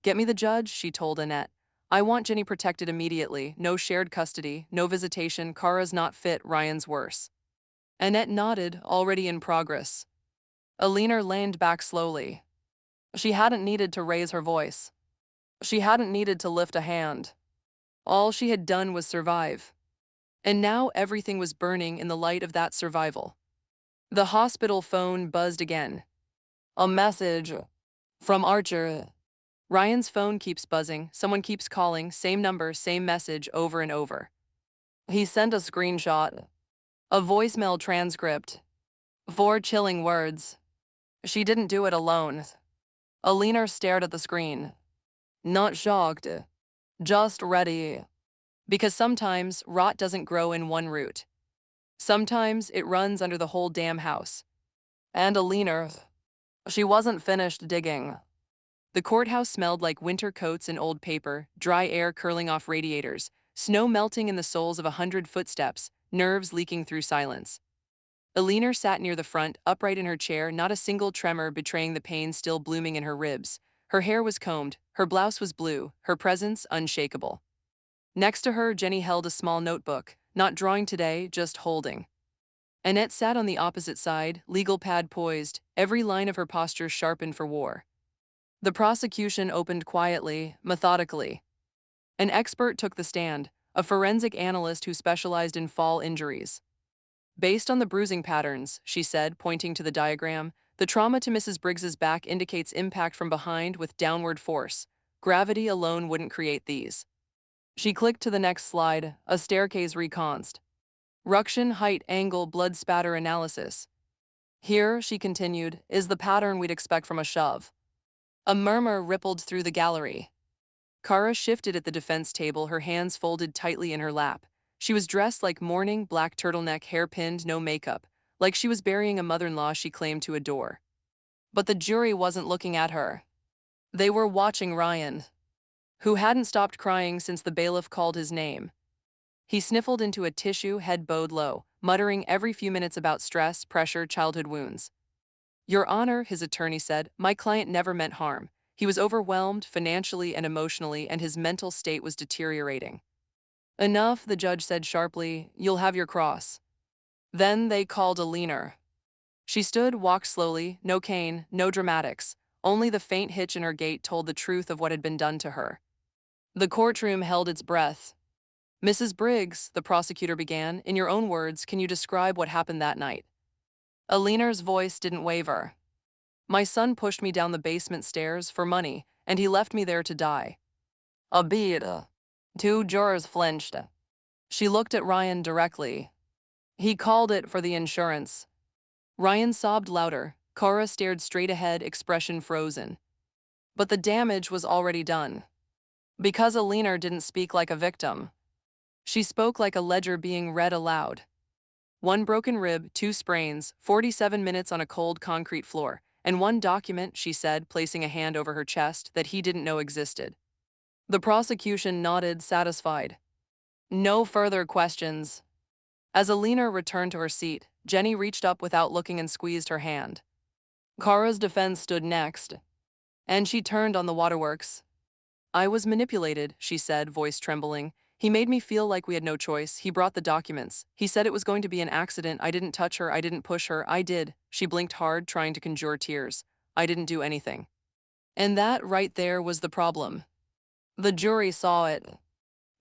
"Get me the judge," she told Annette. "I want Jenny protected immediately. No shared custody, no visitation. Kara's not fit, Ryan's worse." Annette nodded, already in progress. Eleanor leaned back slowly. She hadn't needed to raise her voice. She hadn't needed to lift a hand. All she had done was survive. And now everything was burning in the light of that survival. The hospital phone buzzed again. "A message from Archer." Ryan's phone keeps buzzing, someone keeps calling, same number, same message, over and over. He sent a screenshot. A voicemail transcript. 4 chilling words. She didn't do it alone. Eleanor stared at the screen. Not shocked. Just ready. Because sometimes rot doesn't grow in one root. Sometimes it runs under the whole damn house. And Eleanor, she wasn't finished digging. The courthouse smelled like winter coats and old paper, dry air curling off radiators, snow melting in the soles of 100 footsteps, nerves leaking through silence. Eleanor sat near the front, upright in her chair, not a single tremor betraying the pain still blooming in her ribs. Her hair was combed, her blouse was blue, her presence unshakable. Next to her, Jenny held a small notebook, not drawing today, just holding. Annette sat on the opposite side, legal pad poised, every line of her posture sharpened for war. The prosecution opened quietly, methodically. An expert took the stand, a forensic analyst who specialized in fall injuries. Based on the bruising patterns, she said, pointing to the diagram, the trauma to Mrs. Briggs's back indicates impact from behind with downward force. Gravity alone wouldn't create these. She clicked to the next slide, a staircase reconst. Ruction, height, angle, blood spatter analysis. Here, she continued, is the pattern we'd expect from a shove. A murmur rippled through the gallery. Kara shifted at the defense table, her hands folded tightly in her lap. She was dressed like mourning, black turtleneck, hair pinned, no makeup, like she was burying a mother-in-law she claimed to adore. But the jury wasn't looking at her. They were watching Ryan, who hadn't stopped crying since the bailiff called his name. He sniffled into a tissue, head bowed low, muttering every few minutes about stress, pressure, childhood wounds. Your Honor, his attorney said, my client never meant harm. He was overwhelmed financially and emotionally, and his mental state was deteriorating. Enough, the judge said sharply, you'll have your cross. Then they called a leaner. She stood, walked slowly, no cane, no dramatics. Only the faint hitch in her gait told the truth of what had been done to her. The courtroom held its breath. Mrs. Briggs, the prosecutor began, in your own words, can you describe what happened that night? Alina's voice didn't waver. My son pushed me down the basement stairs for money, and he left me there to die. A beat. Two jurors flinched. She looked at Ryan directly. He called it for the insurance. Ryan sobbed louder. Kara stared straight ahead, expression frozen. But the damage was already done. Because Alina didn't speak like a victim. She spoke like a ledger being read aloud. One broken rib, 2 sprains, 47 minutes on a cold concrete floor, and one document, she said, placing a hand over her chest, that he didn't know existed. The prosecution nodded, satisfied. No further questions. As Alina returned to her seat, Jenny reached up without looking and squeezed her hand. Kara's defense stood next, and she turned on the waterworks. I was manipulated, she said, voice trembling. He made me feel like we had no choice. He brought the documents. He said it was going to be an accident. I didn't touch her. I didn't push her. I did. She blinked hard, trying to conjure tears. I didn't do anything. And that right there was the problem. The jury saw it.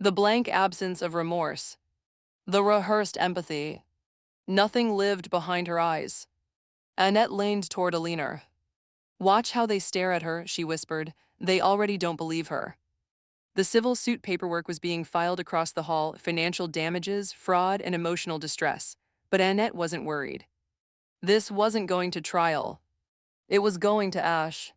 The blank absence of remorse. The rehearsed empathy. Nothing lived behind her eyes. Annette leaned toward Alina. Watch how they stare at her, she whispered. They already don't believe her. The civil suit paperwork was being filed across the hall, financial damages, fraud, and emotional distress. But Annette wasn't worried. This wasn't going to trial. It was going to Ash.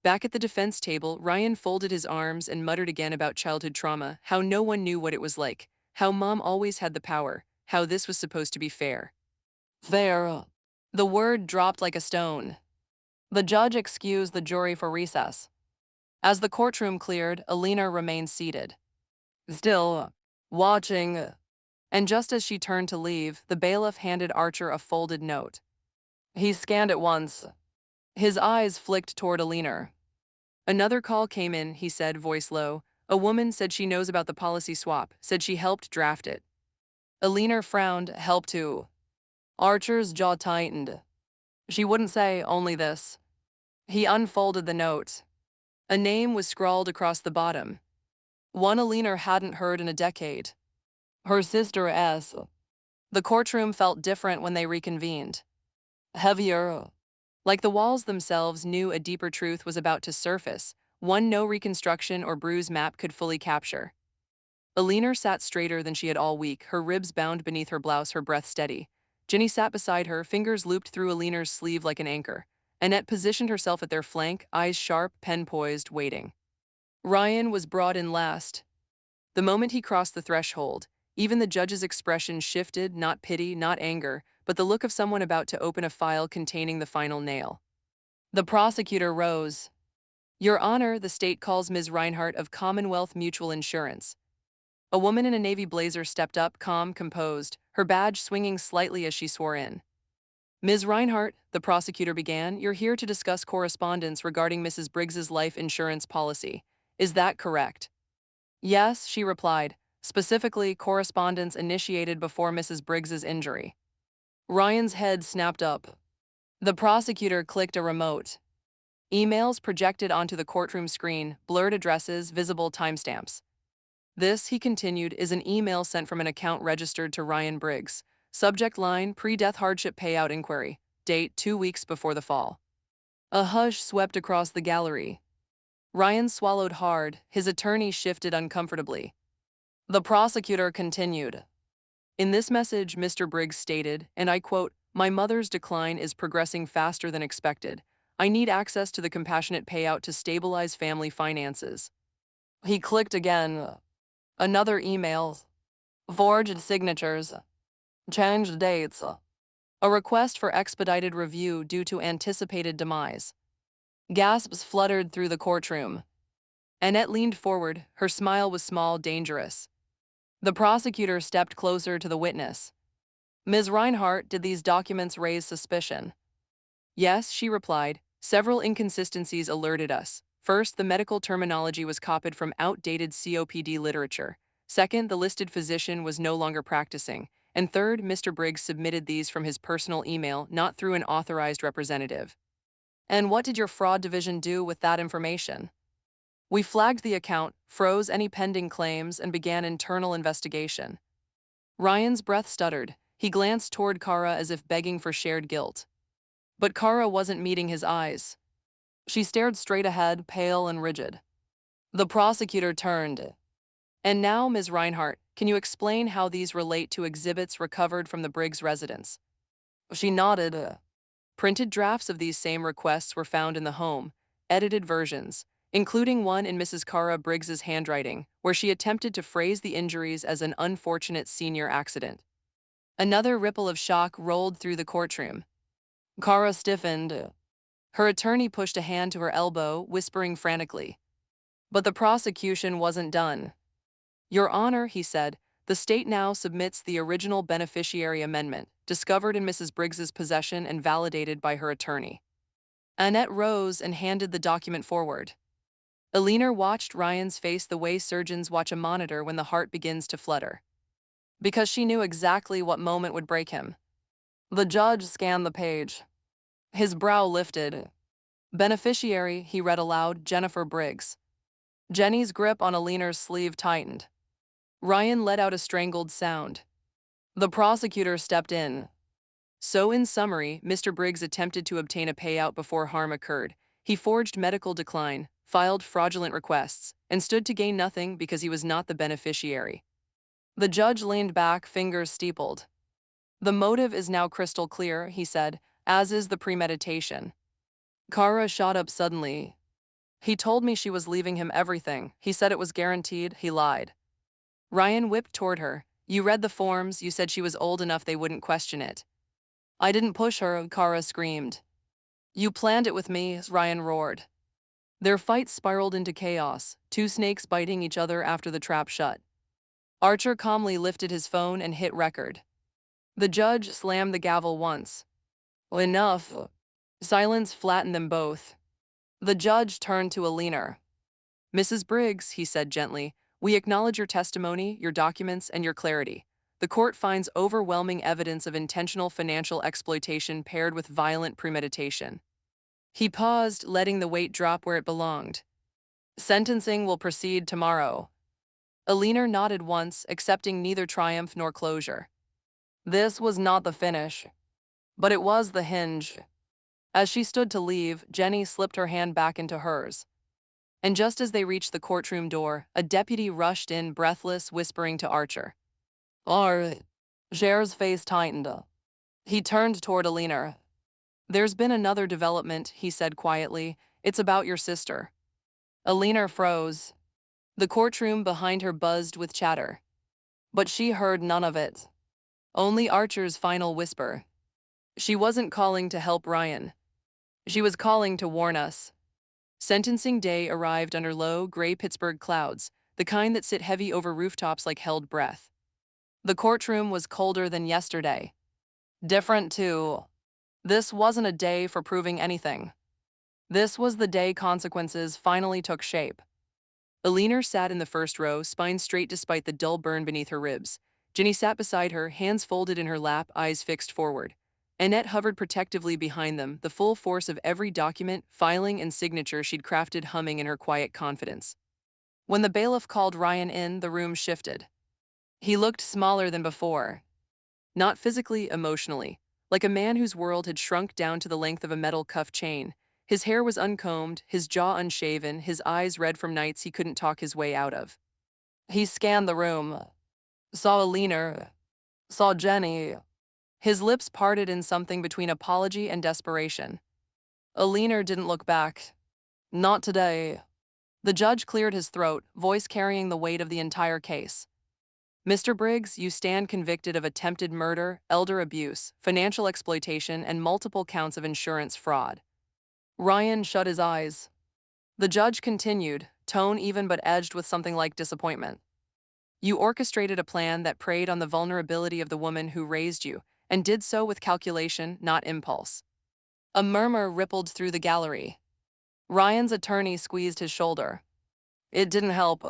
Back at the defense table, Ryan folded his arms and muttered again about childhood trauma, how no one knew what it was like, how mom always had the power, how this was supposed to be fair. Fair. The word dropped like a stone. The judge excused the jury for recess. As the courtroom cleared, Alina remained seated, still watching. And just as she turned to leave, the bailiff handed Archer a folded note. He scanned it once. His eyes flicked toward Alina. Another call came in, he said, voice low. A woman said she knows about the policy swap, said she helped draft it. Alina frowned, helped who? Archer's jaw tightened. She wouldn't say only this. He unfolded the note. A name was scrawled across the bottom. One Alina hadn't heard in a decade. Her sister S. The courtroom felt different when they reconvened. Heavier. Like the walls themselves knew a deeper truth was about to surface, one no reconstruction or bruise map could fully capture. Alina sat straighter than she had all week, her ribs bound beneath her blouse, her breath steady. Jenny sat beside her, fingers looped through Alina's sleeve like an anchor. Annette positioned herself at their flank, eyes sharp, pen poised, waiting. Ryan was brought in last. The moment he crossed the threshold, even the judge's expression shifted, not pity, not anger, but the look of someone about to open a file containing the final nail. The prosecutor rose. Your Honor, the state calls Ms. Reinhardt of Commonwealth Mutual Insurance. A woman in a navy blazer stepped up, calm, composed, her badge swinging slightly as she swore in. Ms. Reinhardt, the prosecutor began, you're here to discuss correspondence regarding Mrs. Briggs's life insurance policy. Is that correct? Yes, she replied, specifically correspondence initiated before Mrs. Briggs's injury. Ryan's head snapped up. The prosecutor clicked a remote. Emails projected onto the courtroom screen, blurred addresses, visible timestamps. This, he continued, is an email sent from an account registered to Ryan Briggs. Subject line, pre-death hardship payout inquiry. Date, 2 weeks before the fall. A hush swept across the gallery. Ryan swallowed hard, his attorney shifted uncomfortably. The prosecutor continued. In this message, Mr. Briggs stated, and I quote, "My mother's decline is progressing faster than expected. I need access to the compassionate payout to stabilize family finances." He clicked again. Another email. Forged signatures. Changed dates. A request for expedited review due to anticipated demise. Gasps fluttered through the courtroom. Annette leaned forward, her smile was small, dangerous. The prosecutor stepped closer to the witness. Ms. Reinhardt, did these documents raise suspicion? Yes, she replied. Several inconsistencies alerted us. First, the medical terminology was copied from outdated COPD literature. Second, the listed physician was no longer practicing. And third, Mr. Briggs submitted these from his personal email, not through an authorized representative. And what did your fraud division do with that information? We flagged the account, froze any pending claims, and began internal investigation. Ryan's breath stuttered. He glanced toward Kara as if begging for shared guilt. But Kara wasn't meeting his eyes. She stared straight ahead, pale and rigid. The prosecutor turned. And now, Ms. Reinhardt, can you explain how these relate to exhibits recovered from the Briggs residence? She nodded. Printed drafts of these same requests were found in the home, edited versions, including one in Mrs. Kara Briggs's handwriting, where she attempted to phrase the injuries as an unfortunate senior accident. Another ripple of shock rolled through the courtroom. Kara stiffened. Her attorney pushed a hand to her elbow, whispering frantically. But the prosecution wasn't done. Your Honor, he said, the state now submits the original beneficiary amendment, discovered in Mrs. Briggs's possession and validated by her attorney. Annette rose and handed the document forward. Alina watched Ryan's face the way surgeons watch a monitor when the heart begins to flutter. Because she knew exactly what moment would break him. The judge scanned the page. His brow lifted. Beneficiary, he read aloud, Jennifer Briggs. Jenny's grip on Alina's sleeve tightened. Ryan let out a strangled sound. The prosecutor stepped in. So in summary, Mr. Briggs attempted to obtain a payout before harm occurred. He forged medical decline, filed fraudulent requests, and stood to gain nothing because he was not the beneficiary. The judge leaned back, fingers steepled. The motive is now crystal clear, he said, as is the premeditation. Kara shot up suddenly. He told me she was leaving him everything. He said it was guaranteed. He lied. Ryan whipped toward her. You read the forms. You said she was old enough they wouldn't question it. I didn't push her, Kara screamed. You planned it with me, Ryan roared. Their fight spiraled into chaos, two snakes biting each other after the trap shut. Archer calmly lifted his phone and hit record. The judge slammed the gavel once. Enough. Silence flattened them both. The judge turned to Alina. Mrs. Briggs, he said gently, we acknowledge your testimony, your documents, and your clarity. The court finds overwhelming evidence of intentional financial exploitation paired with violent premeditation. He paused, letting the weight drop where it belonged. Sentencing will proceed tomorrow. Alina nodded once, accepting neither triumph nor closure. This was not the finish, but it was the hinge. As she stood to leave, Jenny slipped her hand back into hers. And just as they reached the courtroom door, a deputy rushed in, breathless, whispering to Archer. Jer's face tightened. He turned toward Alina. There's been another development, he said quietly. It's about your sister. Alina froze. The courtroom behind her buzzed with chatter. But she heard none of it. Only Archer's final whisper. She wasn't calling to help Ryan. She was calling to warn us. Sentencing day arrived under low, gray Pittsburgh clouds, the kind that sit heavy over rooftops like held breath. The courtroom was colder than yesterday. Different, too. This wasn't a day for proving anything. This was the day consequences finally took shape. Alina sat in the first row, spine straight despite the dull burn beneath her ribs. Ginny sat beside her, hands folded in her lap, eyes fixed forward. Annette hovered protectively behind them, the full force of every document, filing, and signature she'd crafted humming in her quiet confidence. When the bailiff called Ryan in, the room shifted. He looked smaller than before. Not physically, emotionally. Like a man whose world had shrunk down to the length of a metal cuff chain. His hair was uncombed, his jaw unshaven, his eyes red from nights he couldn't talk his way out of. He scanned the room, saw Alina, saw Jenny. His lips parted in something between apology and desperation. Alina didn't look back. Not today. The judge cleared his throat, voice carrying the weight of the entire case. Mr. Briggs, you stand convicted of attempted murder, elder abuse, financial exploitation, and multiple counts of insurance fraud. Ryan shut his eyes. The judge continued, tone even but edged with something like disappointment. You orchestrated a plan that preyed on the vulnerability of the woman who raised you, and did so with calculation, not impulse. A murmur rippled through the gallery. Ryan's attorney squeezed his shoulder. It didn't help.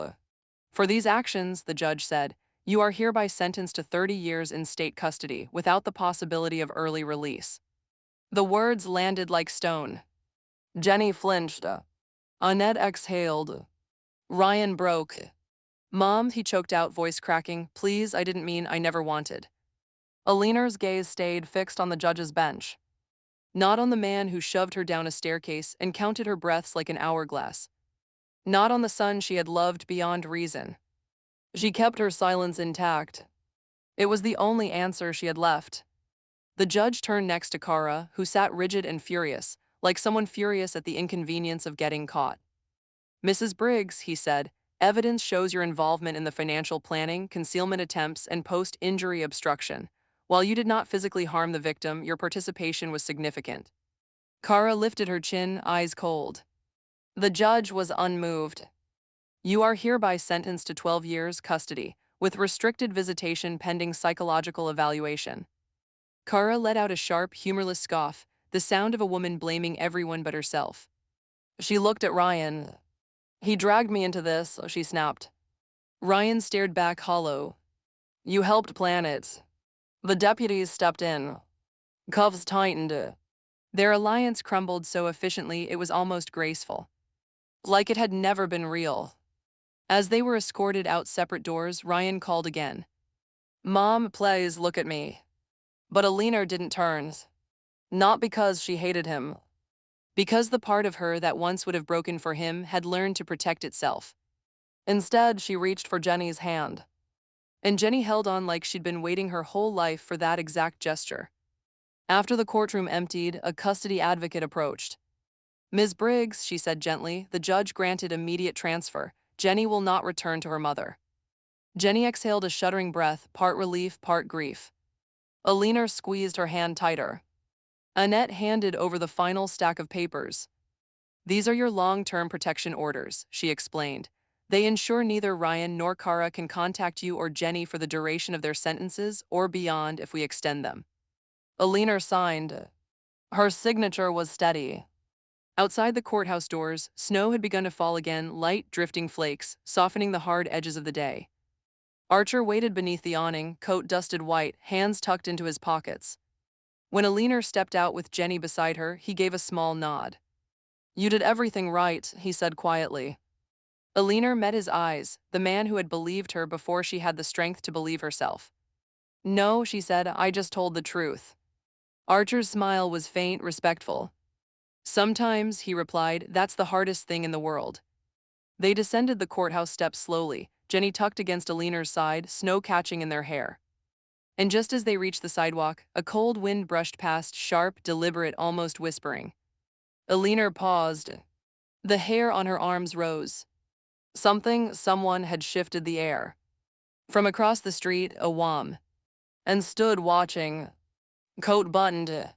For these actions, the judge said, you are hereby sentenced to 30 years in state custody without the possibility of early release. The words landed like stone. Jenny flinched. Annette exhaled. Ryan broke. Mom, he choked out, voice cracking, please, I didn't mean, I never wanted. Alina's gaze stayed fixed on the judge's bench. Not on the man who shoved her down a staircase and counted her breaths like an hourglass. Not on the son she had loved beyond reason. She kept her silence intact. It was the only answer she had left. The judge turned next to Kara, who sat rigid and furious, like someone furious at the inconvenience of getting caught. Mrs. Briggs, he said, evidence shows your involvement in the financial planning, concealment attempts, and post-injury obstruction. While you did not physically harm the victim, your participation was significant. Kara lifted her chin, eyes cold. The judge was unmoved. You are hereby sentenced to 12 years custody, with restricted visitation pending psychological evaluation. Kara let out a sharp, humorless scoff, the sound of a woman blaming everyone but herself. She looked at Ryan. He dragged me into this, she snapped. Ryan stared back hollow. You helped plan it. The deputies stepped in. Cuffs tightened. Their alliance crumbled so efficiently it was almost graceful. Like it had never been real. As they were escorted out separate doors, Ryan called again. Mom, please look at me. But Alina didn't turn. Not because she hated him. Because the part of her that once would have broken for him had learned to protect itself. Instead, she reached for Jenny's hand. And Jenny held on like she'd been waiting her whole life for that exact gesture. After the courtroom emptied, a custody advocate approached. Ms. Briggs, she said gently, the judge granted immediate transfer. Jenny will not return to her mother. Jenny exhaled a shuddering breath, part relief, part grief. Alina squeezed her hand tighter. Annette handed over the final stack of papers. These are your long-term protection orders, she explained. They ensure neither Ryan nor Kara can contact you or Jenny for the duration of their sentences or beyond if we extend them. Alina signed. Her signature was steady. Outside the courthouse doors, snow had begun to fall again, light, drifting flakes, softening the hard edges of the day. Archer waited beneath the awning, coat dusted white, hands tucked into his pockets. When Alina stepped out with Jenny beside her, he gave a small nod. You did everything right, he said quietly. Alina met his eyes, the man who had believed her before she had the strength to believe herself. No, she said, I just told the truth. Archer's smile was faint, respectful. Sometimes, he replied, that's the hardest thing in the world. They descended the courthouse steps slowly, Jenny tucked against Alina's side, snow catching in their hair. And just as they reached the sidewalk, a cold wind brushed past, sharp, deliberate, almost whispering. Alina paused. The hair on her arms rose. Someone had shifted the air. From across the street, a wom. And stood watching. Coat buttoned.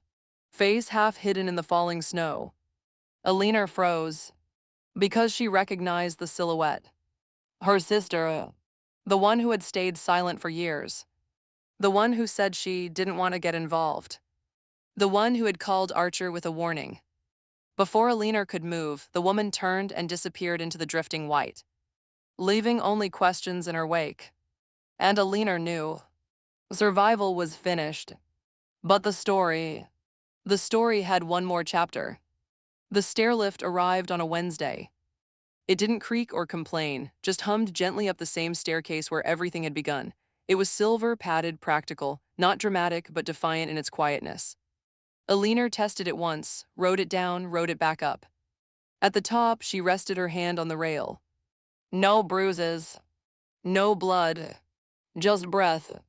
Face half hidden in the falling snow. Alina froze. Because she recognized the silhouette. Her sister, the one who had stayed silent for years. The one who said she didn't want to get involved. The one who had called Archer with a warning. Before Alina could move, the woman turned and disappeared into the drifting white, leaving only questions in her wake. And Alina knew. Survival was finished. But the story had one more chapter. The stairlift arrived on a Wednesday. It didn't creak or complain, just hummed gently up the same staircase where everything had begun. It was silver, padded, practical, not dramatic but defiant in its quietness. Alina tested it once, wrote it down, wrote it back up. At the top, she rested her hand on the rail. No bruises. No blood. Just breath.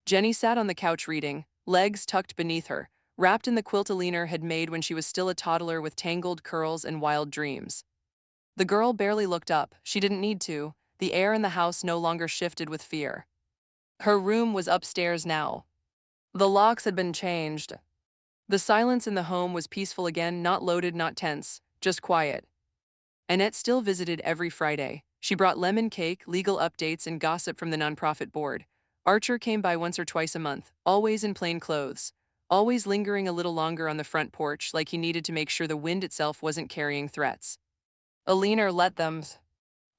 Jenny sat on the couch reading, legs tucked beneath her, wrapped in the quilt Alina had made when she was still a toddler with tangled curls and wild dreams. The girl barely looked up. She didn't need to. The air in the house no longer shifted with fear. Her room was upstairs now. The locks had been changed. The silence in the home was peaceful again, not loaded, not tense, just quiet. Annette still visited every Friday. She brought lemon cake, legal updates, and gossip from the nonprofit board. Archer came by once or twice a month, always in plain clothes, always lingering a little longer on the front porch like he needed to make sure the wind itself wasn't carrying threats. Alina let them.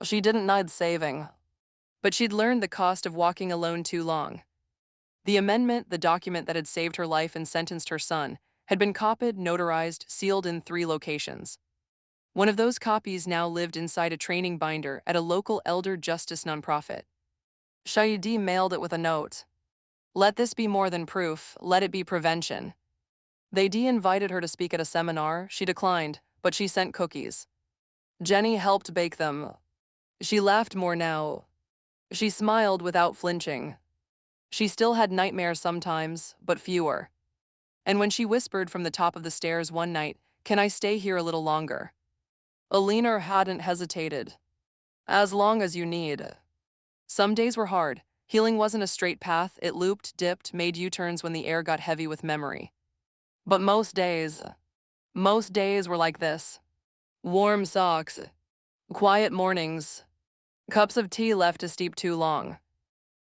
She didn't need saving. But she'd learned the cost of walking alone too long. The amendment, the document that had saved her life and sentenced her son, had been copied, notarized, sealed in 3 locations. One of those copies now lived inside a training binder at a local elder justice nonprofit. Shahidi mailed it with a note. Let this be more than proof, let it be prevention. They invited her to speak at a seminar. She declined, but she sent cookies. Jenny helped bake them. She laughed more now. She smiled without flinching. She still had nightmares sometimes, but fewer. And when she whispered from the top of the stairs one night, "Can I stay here a little longer?" Alina hadn't hesitated. As long as you need. Some days were hard. Healing wasn't a straight path. It looped, dipped, made U-turns when the air got heavy with memory. But most days were like this. Warm socks, quiet mornings, cups of tea left to steep too long,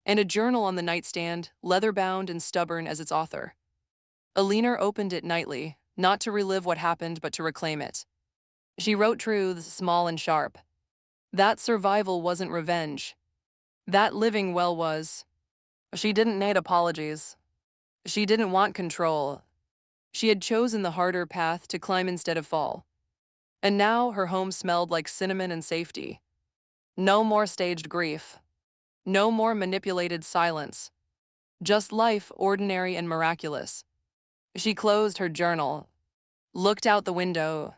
and a journal on the nightstand, leather-bound and stubborn as its author. Alina opened it nightly, not to relive what happened but to reclaim it. She wrote truths, small and sharp. That survival wasn't revenge. That living well was. She didn't need apologies. She didn't want control. She had chosen the harder path to climb instead of fall. And now her home smelled like cinnamon and safety. No more staged grief. No more manipulated silence. Just life, ordinary and miraculous. She closed her journal, looked out the window.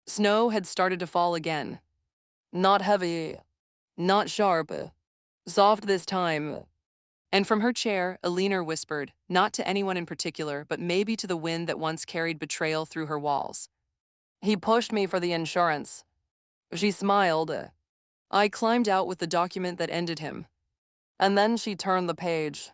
Snow had started to fall again. Not heavy, not sharp, soft this time. And from her chair, Alina whispered, not to anyone in particular, but maybe to the wind that once carried betrayal through her walls. He pushed me for the insurance. She smiled. I climbed out with the document that ended him. And then she turned the page.